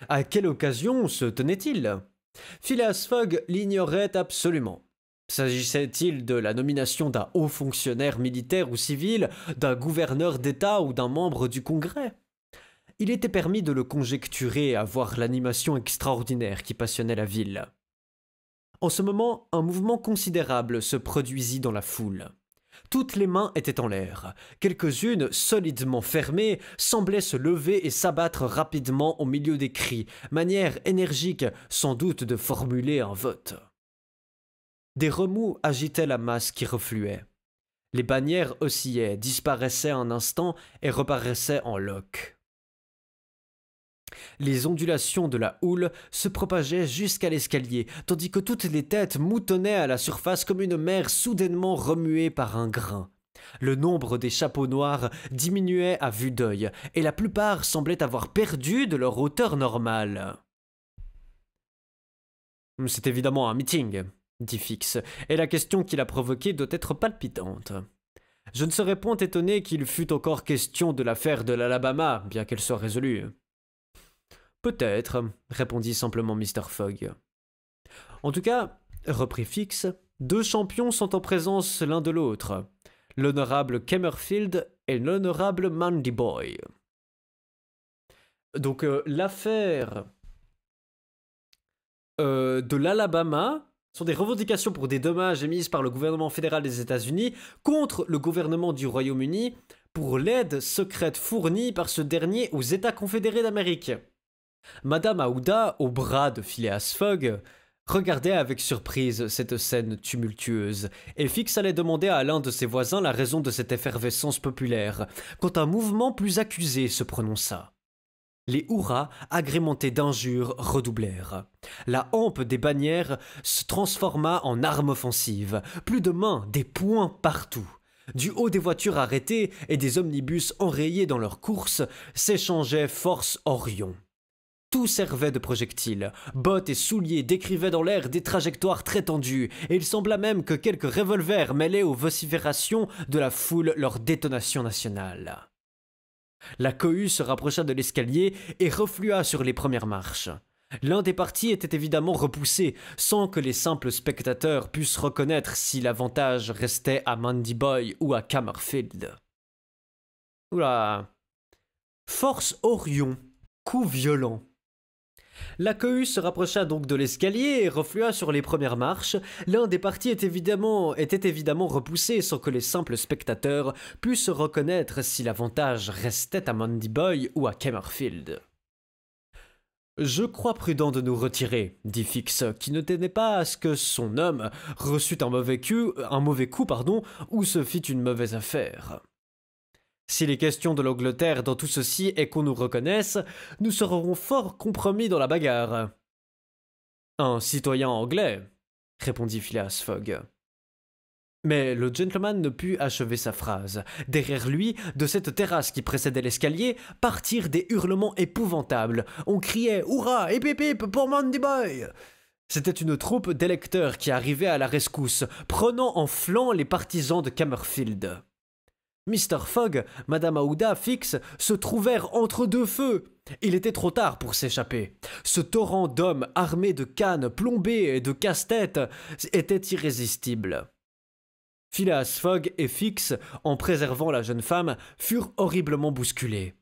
À quelle occasion se tenait-il? Phileas Fogg l'ignorait absolument. S'agissait-il de la nomination d'un haut fonctionnaire militaire ou civil, d'un gouverneur d'État ou d'un membre du Congrès? Il était permis de le conjecturer à voir l'animation extraordinaire qui passionnait la ville. En ce moment, un mouvement considérable se produisit dans la foule. Toutes les mains étaient en l'air. Quelques-unes, solidement fermées, semblaient se lever et s'abattre rapidement au milieu des cris, manière énergique sans doute de formuler un vote. Des remous agitaient la masse qui refluait. Les bannières oscillaient, disparaissaient un instant et reparaissaient en loques. Les ondulations de la houle se propageaient jusqu'à l'escalier, tandis que toutes les têtes moutonnaient à la surface comme une mer soudainement remuée par un grain. Le nombre des chapeaux noirs diminuait à vue d'œil, et la plupart semblaient avoir perdu de leur hauteur normale. « C'est évidemment un meeting », dit Fix, et la question qui l'a provoqué doit être palpitante. Je ne serais point étonné qu'il fût encore question de l'affaire de l'Alabama, bien qu'elle soit résolue. Peut-être, répondit simplement Mr. Fogg. En tout cas, reprit Fix, deux champions sont en présence l'un de l'autre, l'honorable Cumberfield et l'honorable Mandy Boy. Donc l'affaire de l'Alabama sont des revendications pour des dommages émises par le gouvernement fédéral des États-Unis contre le gouvernement du Royaume-Uni pour l'aide secrète fournie par ce dernier aux États confédérés d'Amérique. Madame Aouda, au bras de Phileas Fogg, regardait avec surprise cette scène tumultueuse, et Fix allait demander à l'un de ses voisins la raison de cette effervescence populaire, quand un mouvement plus accusé se prononça. Les hurrahs, agrémentés d'injures, redoublèrent. La hampe des bannières se transforma en arme offensive. Plus de mains, des poings partout. Du haut des voitures arrêtées et des omnibus enrayés dans leur course s'échangeait Force Orion. Tout servait de projectiles. Bottes et souliers décrivaient dans l'air des trajectoires très tendues, et il sembla même que quelques revolvers mêlaient aux vociférations de la foule leur détonation nationale. La cohue se rapprocha de l'escalier et reflua sur les premières marches. L'un des partis était évidemment repoussé, sans que les simples spectateurs pussent reconnaître si l'avantage restait à Mandy Boy ou à Cammerfield. Oula. Force Orion. Coup violent. La cohue se rapprocha donc de l'escalier et reflua sur les premières marches. L'un des partis était évidemment repoussé sans que les simples spectateurs pussent reconnaître si l'avantage restait à Mandy Boy ou à Cammerfield. « Je crois prudent de nous retirer, » dit Fix, qui ne tenait pas à ce que son homme reçût un mauvais coup, ou se fit une mauvaise affaire. S'il est question de l'Angleterre dans tout ceci et qu'on nous reconnaisse, nous serons fort compromis dans la bagarre. Un citoyen anglais, répondit Phileas Fogg. Mais le gentleman ne put achever sa phrase. Derrière lui, de cette terrasse qui précédait l'escalier, partirent des hurlements épouvantables. On criait « Hurrah et pip pip pour Mandy Boy !» C'était une troupe d'électeurs qui arrivait à la rescousse, prenant en flanc les partisans de Cammerfield. Mr. Fogg, Madame Aouda, Fix se trouvèrent entre deux feux. Il était trop tard pour s'échapper. Ce torrent d'hommes armés de cannes plombées et de casse-tête était irrésistible. Phileas Fogg et Fix, en préservant la jeune femme, furent horriblement bousculés.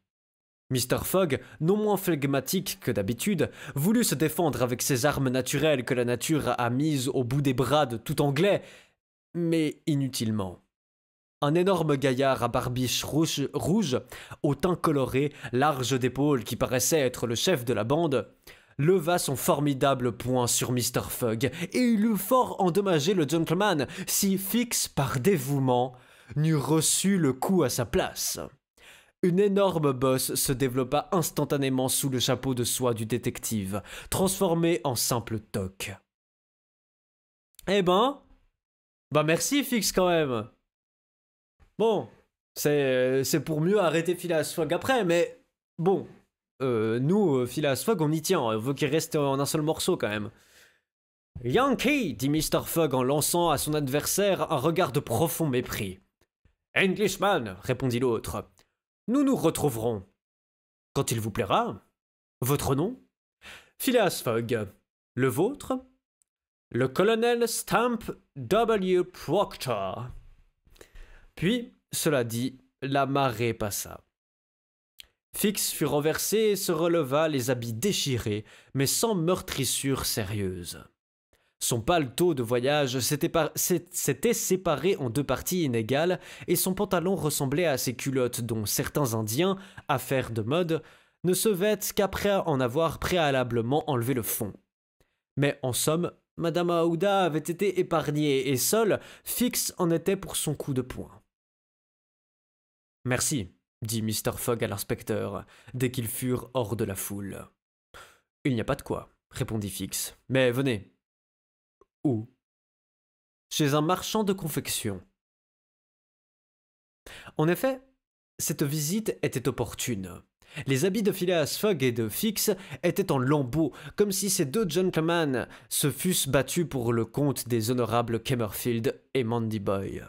Mr. Fogg, non moins flegmatique que d'habitude, voulut se défendre avec ces armes naturelles que la nature a mises au bout des bras de tout Anglais, mais inutilement. Un énorme gaillard à barbiche rouge, au teint coloré, large d'épaules qui paraissait être le chef de la bande, leva son formidable poing sur Mr. Fogg et il eût fort endommagé le gentleman si Fix, par dévouement, n'eût reçu le coup à sa place. Une énorme bosse se développa instantanément sous le chapeau de soie du détective, transformé en simple toque. « Eh ben, merci Fix quand même. Bon, c'est pour mieux arrêter Phileas Fogg après, mais bon, nous, Phileas Fogg, on y tient, on veut qu'il reste en un seul morceau quand même. »« Yankee !» dit Mr. Fogg en lançant à son adversaire un regard de profond mépris. « Englishman !» répondit l'autre. « Nous nous retrouverons. Quand il vous plaira. Votre nom ? Phileas Fogg. Le vôtre ? Le colonel Stamp W. Proctor. » Puis, cela dit, la marée passa. Fix fut renversé et se releva, les habits déchirés, mais sans meurtrissure sérieuse. Son paletot de voyage s'était séparé en deux parties inégales et son pantalon ressemblait à ces culottes dont certains Indiens, affaires de mode, ne se vêtent qu'après en avoir préalablement enlevé le fond. Mais en somme, Madame Aouda avait été épargnée et seul Fix en était pour son coup de poing. « Merci, » dit Mr. Fogg à l'inspecteur, dès qu'ils furent hors de la foule. « Il n'y a pas de quoi, » répondit Fix. « Mais venez. »« Où ?»« Chez un marchand de confection. » En effet, cette visite était opportune. Les habits de Phileas Fogg et de Fix étaient en lambeaux, comme si ces deux gentlemen se fussent battus pour le compte des honorables Cammerfield et Mandy Boy.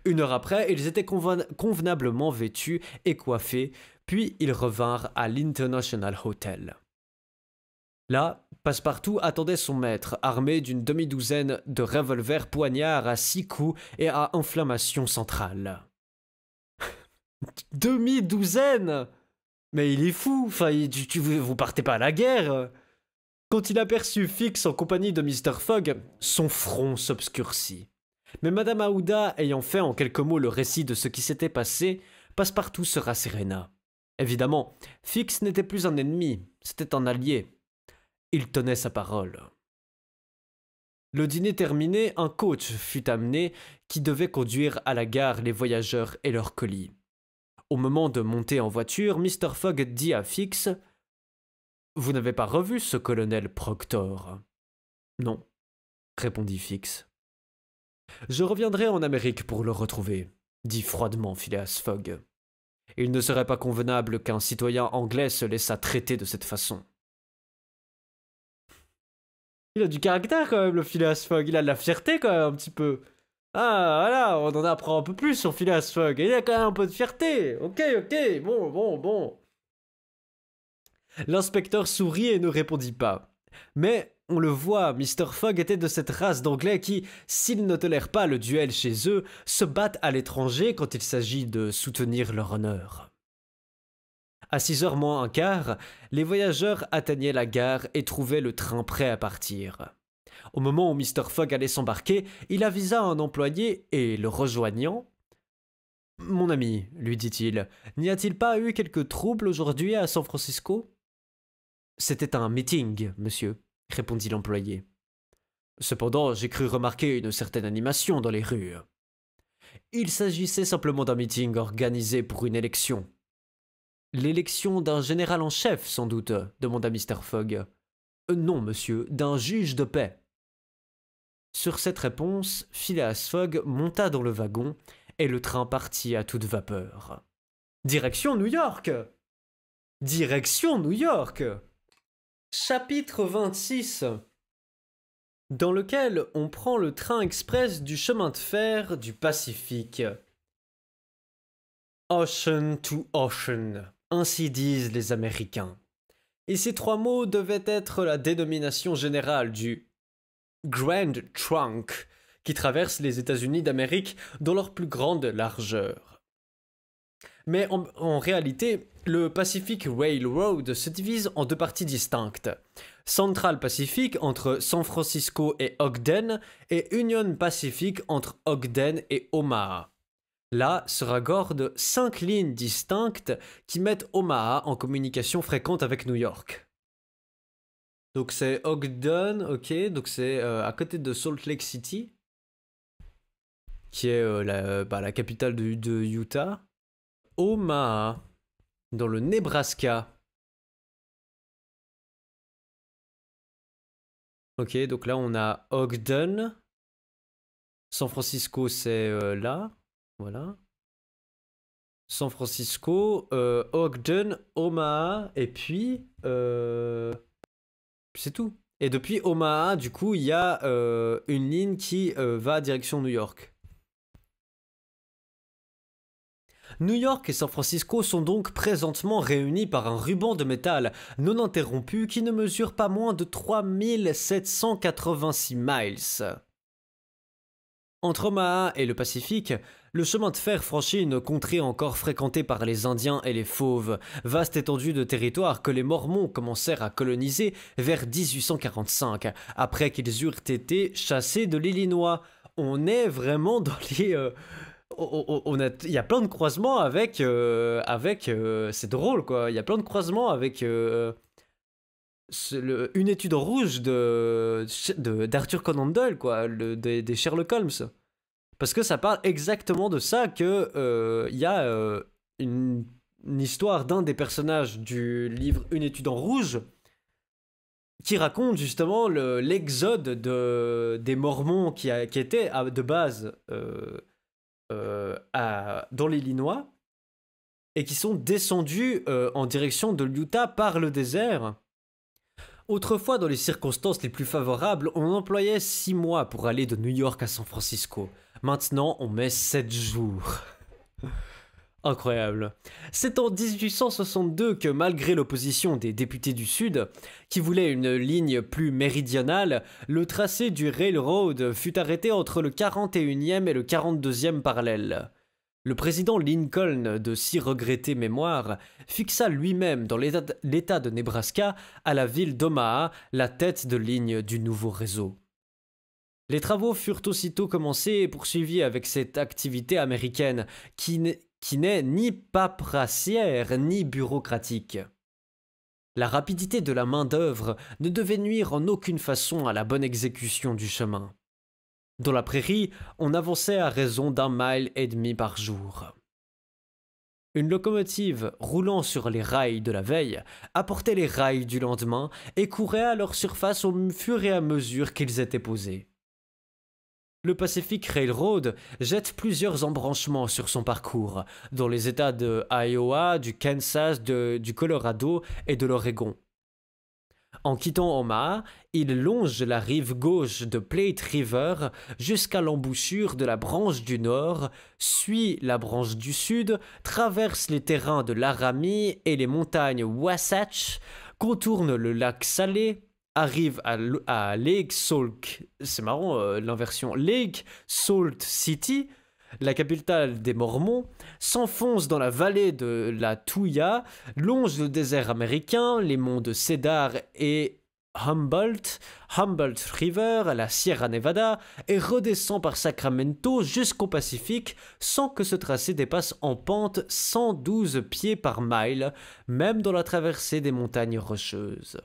Une heure après, ils étaient convenablement vêtus et coiffés, puis ils revinrent à l'International Hotel. Là, Passepartout attendait son maître, armé d'une demi-douzaine de revolvers poignards à 6 coups et à inflammation centrale. Demi-douzaine ? Mais il est fou, vous partez pas à la guerre. Quand il aperçut Fix en compagnie de Mr. Fogg, son front s'obscurcit. Mais Madame Aouda ayant fait en quelques mots le récit de ce qui s'était passé, Passepartout se rasséréna. Évidemment, Fix n'était plus un ennemi, c'était un allié. Il tenait sa parole. Le dîner terminé, un coach fut amené qui devait conduire à la gare les voyageurs et leurs colis. Au moment de monter en voiture, Mr. Fogg dit à Fix « Vous n'avez pas revu ce colonel Proctor ?»« Non, » répondit Fix. « Je reviendrai en Amérique pour le retrouver. dit froidement Phileas Fogg. Il ne serait pas convenable qu'un citoyen anglais se laissât traiter de cette façon. Il a du caractère quand même, le Phileas Fogg. Il a de la fierté quand même, un petit peu. Ah, voilà, on en apprend un peu plus sur Phileas Fogg. Il a quand même un peu de fierté. Ok, bon. L'inspecteur sourit et ne répondit pas. Mais, on le voit, Mr. Fogg était de cette race d'anglais qui, s'ils ne tolèrent pas le duel chez eux, se battent à l'étranger quand il s'agit de soutenir leur honneur. À 6h moins un quart, les voyageurs atteignaient la gare et trouvaient le train prêt à partir. Au moment où Mr. Fogg allait s'embarquer, il avisa un employé et, le rejoignant, « Mon ami, lui dit-il, n'y a-t-il pas eu quelques troubles aujourd'hui à San Francisco ?»« C'était un meeting, monsieur, » répondit l'employé. « Cependant, j'ai cru remarquer une certaine animation dans les rues. »« Il s'agissait simplement d'un meeting organisé pour une élection. »« L'élection d'un général en chef, sans doute, demanda Mr. Fogg. Non, monsieur, d'un juge de paix. » Sur cette réponse, Phileas Fogg monta dans le wagon et le train partit à toute vapeur. Direction New York! Direction New York! Chapitre 26, dans lequel on prend le train express du chemin de fer du Pacifique. Ocean to ocean, ainsi disent les Américains. Et ces trois mots devaient être la dénomination générale du Grand Trunk, qui traverse les États-Unis d'Amérique dans leur plus grande largeur. Mais en réalité, le Pacific Railroad se divise en deux parties distinctes. Central Pacific entre San Francisco et Ogden, et Union Pacific entre Ogden et Omaha. Là se raccordent 5 lignes distinctes qui mettent Omaha en communication fréquente avec New York. Donc c'est Ogden, ok, donc c'est à côté de Salt Lake City, qui est la capitale de Utah. Omaha, dans le Nebraska. Ok, donc là on a Ogden. San Francisco c'est là. Voilà. San Francisco, Ogden, Omaha, et puis c'est tout. Et depuis Omaha, du coup, il y a une ligne qui va direction New York. New York et San Francisco sont donc présentement réunis par un ruban de métal non interrompu qui ne mesure pas moins de 3786 miles. Entre Omaha et le Pacifique, le chemin de fer franchit une contrée encore fréquentée par les Indiens et les Fauves, vaste étendue de territoire que les Mormons commencèrent à coloniser vers 1845, après qu'ils eurent été chassés de l'Illinois. On est vraiment dans les... il y a plein de croisements avec... c'est drôle, quoi. Il y a plein de croisements avec... une étude en rouge d'Arthur Conan Doyle, quoi, des Sherlock Holmes. Parce que ça parle exactement de ça, que y a une histoire d'un des personnages du livre Une étude en rouge qui raconte justement l'exode des Mormons qui étaient de base dans l'Illinois et qui sont descendus en direction de l'Utah par le désert. Autrefois, dans les circonstances les plus favorables, on employait 6 mois pour aller de New York à San Francisco. Maintenant, on met 7 jours. Incroyable. C'est en 1862 que, malgré l'opposition des députés du Sud, qui voulaient une ligne plus méridionale, le tracé du railroad fut arrêté entre le 41e et le 42e parallèle. Le président Lincoln, de si regrettée mémoire, fixa lui-même dans l'État de Nebraska, à la ville d'Omaha, la tête de ligne du nouveau réseau. Les travaux furent aussitôt commencés et poursuivis avec cette activité américaine qui n'est ni paperassière ni bureaucratique. La rapidité de la main-d'œuvre ne devait nuire en aucune façon à la bonne exécution du chemin. Dans la prairie, on avançait à raison d'1,5 mile par jour. Une locomotive roulant sur les rails de la veille apportait les rails du lendemain et courait à leur surface au fur et à mesure qu'ils étaient posés. Le Pacific Railroad jette plusieurs embranchements sur son parcours, dans les États de Iowa, du Kansas, du Colorado et de l'Oregon. En quittant Omaha, il longe la rive gauche de Plate River jusqu'à l'embouchure de la branche du nord, suit la branche du sud, traverse les terrains de Laramie et les montagnes Wasatch, contourne le lac Salé, arrive à Lake Salt, c'est marrant l'inversion, Lake Salt City, la capitale des Mormons, s'enfonce dans la vallée de la Tuya, longe le désert américain, les monts de Cedar et Humboldt River, la Sierra Nevada, et redescend par Sacramento jusqu'au Pacifique sans que ce tracé dépasse en pente 112 pieds par mile, même dans la traversée des montagnes rocheuses.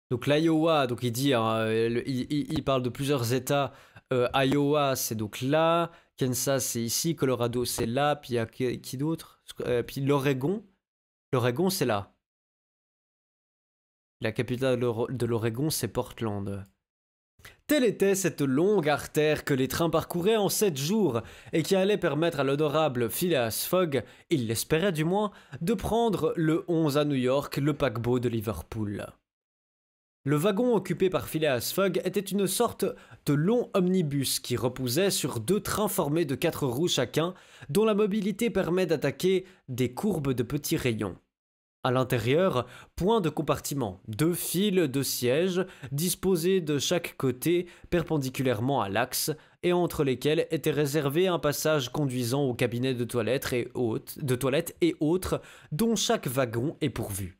Donc l'Iowa, donc il dit, hein, il parle de plusieurs États. Iowa, c'est donc là, Kansas, c'est ici, Colorado, c'est là, puis il y a qui d'autre? Puis l'Oregon. L'Oregon, c'est là. La capitale de l'Oregon, c'est Portland. Telle était cette longue artère que les trains parcouraient en 7 jours et qui allait permettre à l'honorable Phileas Fogg, il l'espérait du moins, de prendre le 11 à New York le paquebot de Liverpool. Le wagon occupé par Phileas Fogg était une sorte de long omnibus qui reposait sur 2 trains formés de 4 roues chacun, dont la mobilité permet d'attaquer des courbes de petits rayons. À l'intérieur, point de compartiment, 2 fils de sièges disposés de chaque côté perpendiculairement à l'axe et entre lesquels était réservé un passage conduisant au cabinet de toilette et autres dont chaque wagon est pourvu.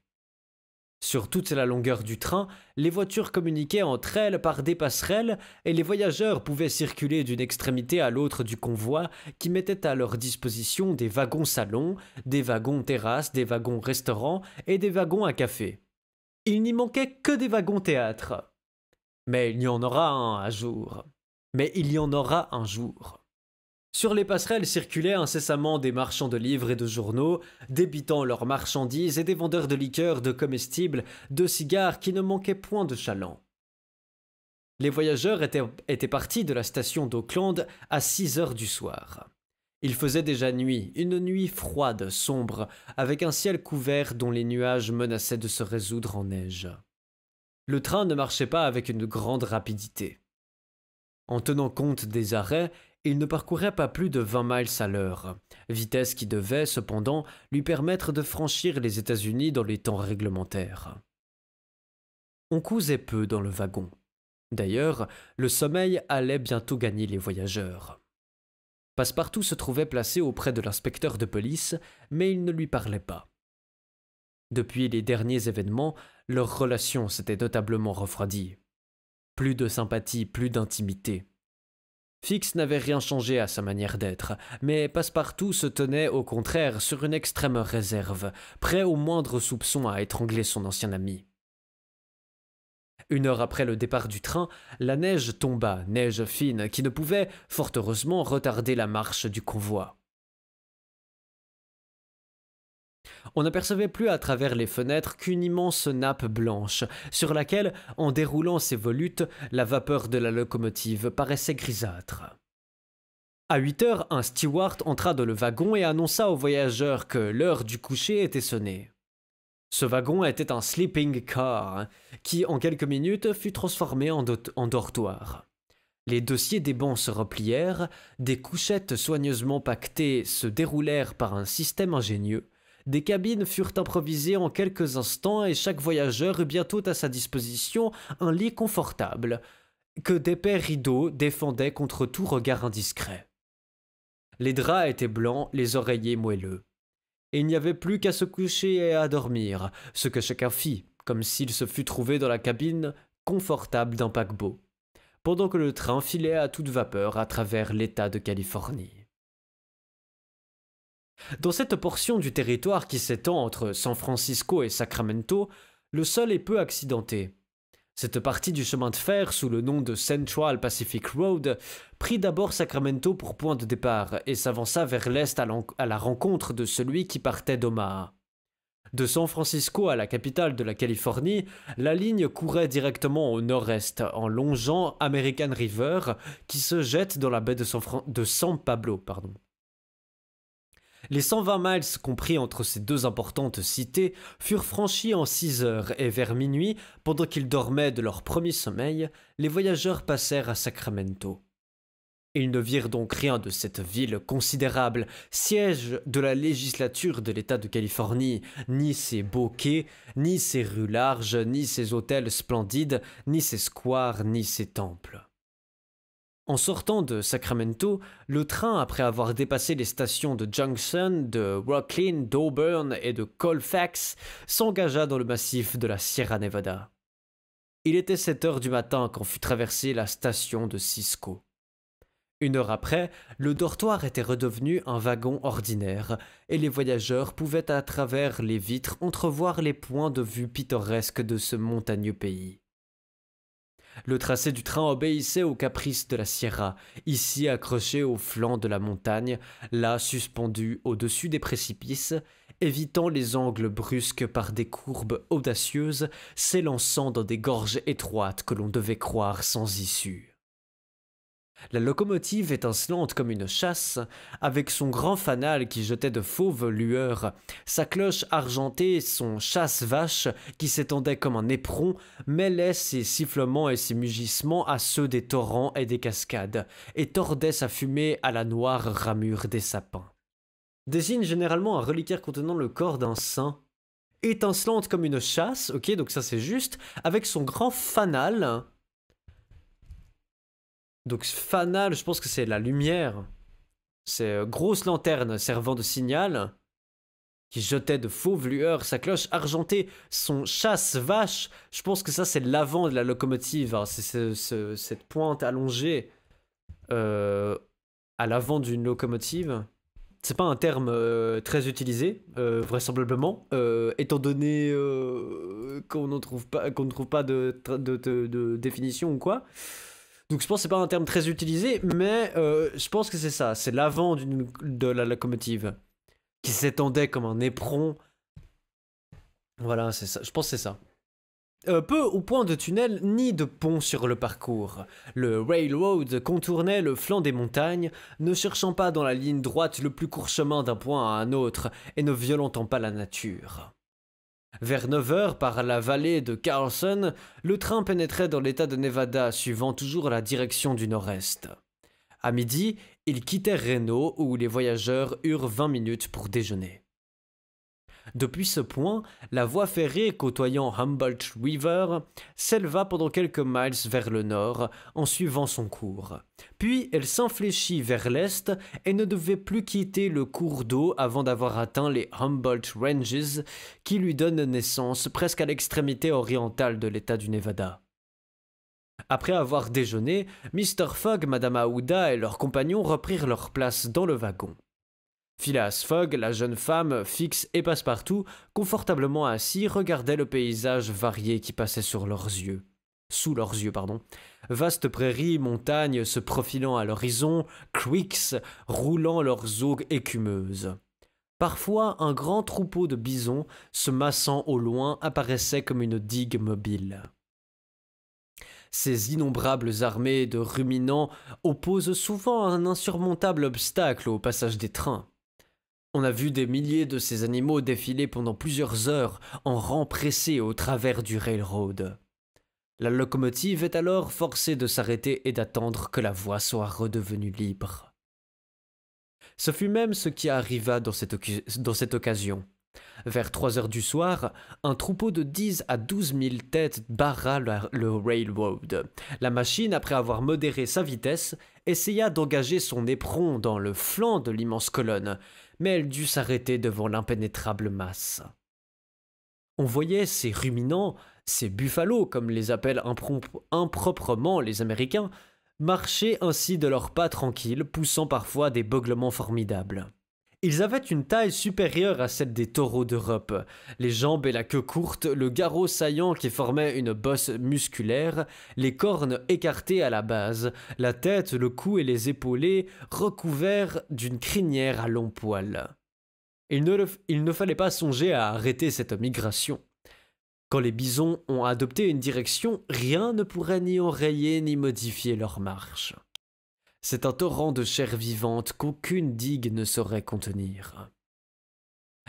Sur toute la longueur du train, les voitures communiquaient entre elles par des passerelles et les voyageurs pouvaient circuler d'une extrémité à l'autre du convoi qui mettait à leur disposition des wagons salons, des wagons terrasses, des wagons restaurants et des wagons à café. Il n'y manquait que des wagons théâtre. Mais il y en aura un jour. Sur les passerelles circulaient incessamment des marchands de livres et de journaux, débitant leurs marchandises et des vendeurs de liqueurs, de comestibles, de cigares qui ne manquaient point de chalands. Les voyageurs étaient partis de la station d'Auckland à 6 heures du soir. Il faisait déjà nuit, une nuit froide, sombre, avec un ciel couvert dont les nuages menaçaient de se résoudre en neige. Le train ne marchait pas avec une grande rapidité. En tenant compte des arrêts, il ne parcourait pas plus de 20 miles à l'heure, vitesse qui devait, cependant, lui permettre de franchir les États-Unis dans les temps réglementaires. On causait peu dans le wagon. D'ailleurs, le sommeil allait bientôt gagner les voyageurs. Passepartout se trouvait placé auprès de l'inspecteur de police, mais il ne lui parlait pas. Depuis les derniers événements, leur relation s'était notablement refroidie. Plus de sympathie, plus d'intimité. Fix n'avait rien changé à sa manière d'être, mais Passepartout se tenait au contraire sur une extrême réserve, prêt au moindre soupçon à étrangler son ancien ami. 1 heure après le départ du train, la neige tomba, neige fine, qui ne pouvait, fort heureusement, retarder la marche du convoi. On n'apercevait plus à travers les fenêtres qu'une immense nappe blanche, sur laquelle, en déroulant ses volutes, la vapeur de la locomotive paraissait grisâtre. À 8 heures, un steward entra dans le wagon et annonça aux voyageurs que l'heure du coucher était sonnée. Ce wagon était un sleeping car, qui, en quelques minutes, fut transformé en dortoir. Les dossiers des bancs se replièrent, des couchettes soigneusement pactées se déroulèrent par un système ingénieux, des cabines furent improvisées en quelques instants et chaque voyageur eut bientôt à sa disposition un lit confortable, que d'épais rideaux défendaient contre tout regard indiscret. Les draps étaient blancs, les oreillers moelleux. Et il n'y avait plus qu'à se coucher et à dormir, ce que chacun fit, comme s'il se fût trouvé dans la cabine confortable d'un paquebot, pendant que le train filait à toute vapeur à travers l'État de Californie. Dans cette portion du territoire qui s'étend entre San Francisco et Sacramento, le sol est peu accidenté. Cette partie du chemin de fer, sous le nom de Central Pacific Road, prit d'abord Sacramento pour point de départ et s'avança vers l'est à la rencontre de celui qui partait d'Omaha. De San Francisco à la capitale de la Californie, la ligne courait directement au nord-est en longeant American River qui se jette dans la baie de San Pablo. Les 120 miles compris entre ces deux importantes cités furent franchis en 6 heures et vers minuit, pendant qu'ils dormaient de leur premier sommeil, les voyageurs passèrent à Sacramento. Ils ne virent donc rien de cette ville considérable, siège de la législature de l'État de Californie, ni ses beaux quais, ni ses rues larges, ni ses hôtels splendides, ni ses squares, ni ses temples. En sortant de Sacramento, le train, après avoir dépassé les stations de Junction, de Rocklin, d'Auburn et de Colfax, s'engagea dans le massif de la Sierra Nevada. Il était 7 heures du matin quand fut traversée la station de Cisco. 1 heure après, le dortoir était redevenu un wagon ordinaire, et les voyageurs pouvaient à travers les vitres entrevoir les points de vue pittoresques de ce montagneux pays. Le tracé du train obéissait aux caprices de la Sierra, ici accroché au flanc de la montagne, là suspendu au-dessus des précipices, évitant les angles brusques par des courbes audacieuses, s'élançant dans des gorges étroites que l'on devait croire sans issue. La locomotive étincelante comme une chasse, avec son grand fanal qui jetait de fauves lueurs, sa cloche argentée, son chasse-vache qui s'étendait comme un éperon, mêlait ses sifflements et ses mugissements à ceux des torrents et des cascades, et tordait sa fumée à la noire ramure des sapins. Désigne généralement un reliquaire contenant le corps d'un saint. Étincelante comme une chasse, ok, donc ça c'est juste, avec son grand fanal. Donc fanal, je pense que c'est la lumière. C'est grosse lanterne servant de signal qui jetait de fauves lueurs, sa cloche argentée, son chasse-vache. Je pense que ça c'est l'avant de la locomotive. Hein. C'est cette pointe allongée à l'avant d'une locomotive. C'est pas un terme très utilisé, vraisemblablement, étant donné qu'on ne trouve pas de définition ou quoi. Donc je pense que c'est pas un terme très utilisé, mais je pense que c'est ça, c'est l'avant de la locomotive, qui s'étendait comme un éperon. Voilà, c'est ça, je pense que c'est ça. Peu ou point de tunnel ni de pont sur le parcours. Le railroad contournait le flanc des montagnes, ne cherchant pas dans la ligne droite le plus court chemin d'un point à un autre, et ne violentant pas la nature. Vers 9 heures, par la vallée de Carlson, le train pénétrait dans l'état de Nevada, suivant toujours la direction du nord-est. À midi, ils quittèrent Reno, où les voyageurs eurent 20 minutes pour déjeuner. Depuis ce point, la voie ferrée côtoyant Humboldt River s'éleva pendant quelques miles vers le nord en suivant son cours. Puis elle s'infléchit vers l'est et ne devait plus quitter le cours d'eau avant d'avoir atteint les Humboldt Ranges qui lui donnent naissance presque à l'extrémité orientale de l'état du Nevada. Après avoir déjeuné, Mr. Fogg, Madame Aouda et leurs compagnons reprirent leur place dans le wagon. Phileas Fogg, la jeune femme, Fix et Passepartout, confortablement assis, regardaient le paysage varié qui passait sous leurs yeux. Vastes prairies, montagnes se profilant à l'horizon, creeks roulant leurs eaux écumeuses. Parfois, un grand troupeau de bisons, se massant au loin, apparaissait comme une digue mobile. Ces innombrables armées de ruminants opposent souvent un insurmontable obstacle au passage des trains. On a vu des milliers de ces animaux défiler pendant plusieurs heures en rang pressé au travers du railroad. La locomotive est alors forcée de s'arrêter et d'attendre que la voie soit redevenue libre. Ce fut même ce qui arriva dans cette occasion. Vers 3 heures du soir, un troupeau de 10 à 12 000 têtes barra le railroad. La machine, après avoir modéré sa vitesse, essaya d'engager son éperon dans le flanc de l'immense colonne, mais elle dut s'arrêter devant l'impénétrable masse. On voyait ces ruminants, ces buffalos, comme les appellent improprement les Américains, marcher ainsi de leurs pas tranquilles, poussant parfois des beuglements formidables. Ils avaient une taille supérieure à celle des taureaux d'Europe, les jambes et la queue courte, le garrot saillant qui formait une bosse musculaire, les cornes écartées à la base, la tête, le cou et les épaulés recouverts d'une crinière à longs poils. Il ne fallait pas songer à arrêter cette migration. Quand les bisons ont adopté une direction, rien ne pourrait ni enrayer ni modifier leur marche. C'est un torrent de chair vivante qu'aucune digue ne saurait contenir.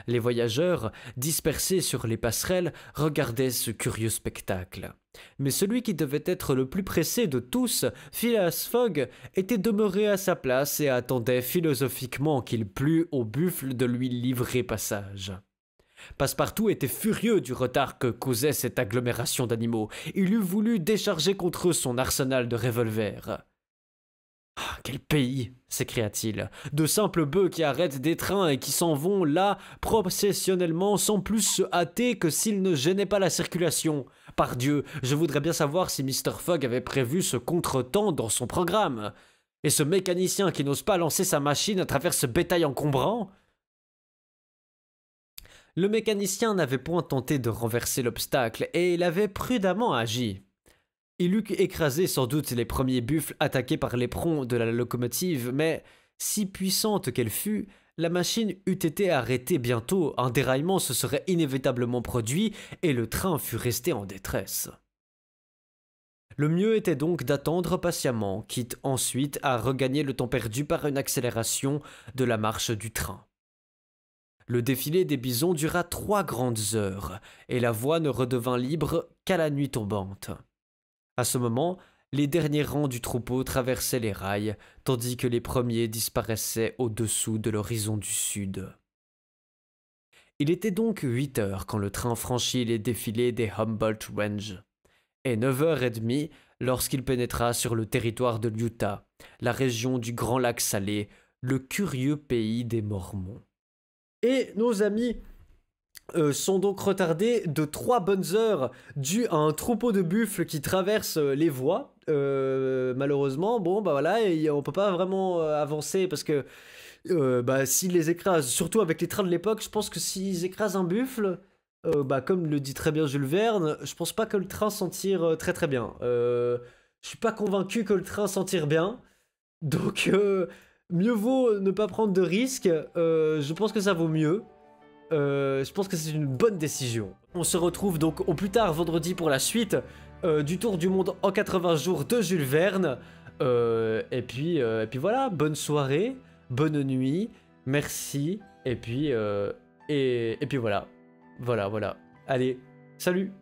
Les voyageurs, dispersés sur les passerelles, regardaient ce curieux spectacle. Mais celui qui devait être le plus pressé de tous, Phileas Fogg, était demeuré à sa place et attendait philosophiquement qu'il plût au buffle de lui livrer passage. Passepartout était furieux du retard que causait cette agglomération d'animaux. Il eût voulu décharger contre eux son arsenal de revolvers. Ah, quel pays, s'écria-t-il. De simples bœufs qui arrêtent des trains et qui s'en vont là, processionnellement, sans plus se hâter que s'ils ne gênaient pas la circulation. Pardieu, je voudrais bien savoir si Mr. Fogg avait prévu ce contretemps dans son programme. Et ce mécanicien qui n'ose pas lancer sa machine à travers ce bétail encombrant? Le mécanicien n'avait point tenté de renverser l'obstacle, et il avait prudemment agi. Il eût écrasé sans doute les premiers buffles attaqués par l'éperon de la locomotive, mais, si puissante qu'elle fût, la machine eût été arrêtée bientôt, un déraillement se serait inévitablement produit, et le train fût resté en détresse. Le mieux était donc d'attendre patiemment, quitte ensuite à regagner le temps perdu par une accélération de la marche du train. Le défilé des bisons dura 3 grandes heures, et la voie ne redevint libre qu'à la nuit tombante. À ce moment, les derniers rangs du troupeau traversaient les rails, tandis que les premiers disparaissaient au-dessous de l'horizon du sud. Il était donc 8 heures quand le train franchit les défilés des Humboldt Range, et 9h30 lorsqu'il pénétra sur le territoire de l'Utah, la région du Grand Lac Salé, le curieux pays des Mormons. Et nos amis sont donc retardés de 3 bonnes heures dû à un troupeau de buffles qui traverse les voies. Malheureusement, bon bah voilà, et on peut pas vraiment avancer parce que s'ils les écrasent, surtout avec les trains de l'époque, je pense que s'ils écrasent un buffle, comme le dit très bien Jules Verne, je pense pas que le train s'en tire très très bien. Je suis pas convaincu que le train s'en tire bien, donc mieux vaut ne pas prendre de risques. Je pense que ça vaut mieux. Je pense que c'est une bonne décision. On se retrouve donc au plus tard vendredi pour la suite du Tour du Monde en 80 jours de Jules Verne. Et puis voilà, bonne soirée, bonne nuit, merci, et puis voilà. Voilà. Allez, salut!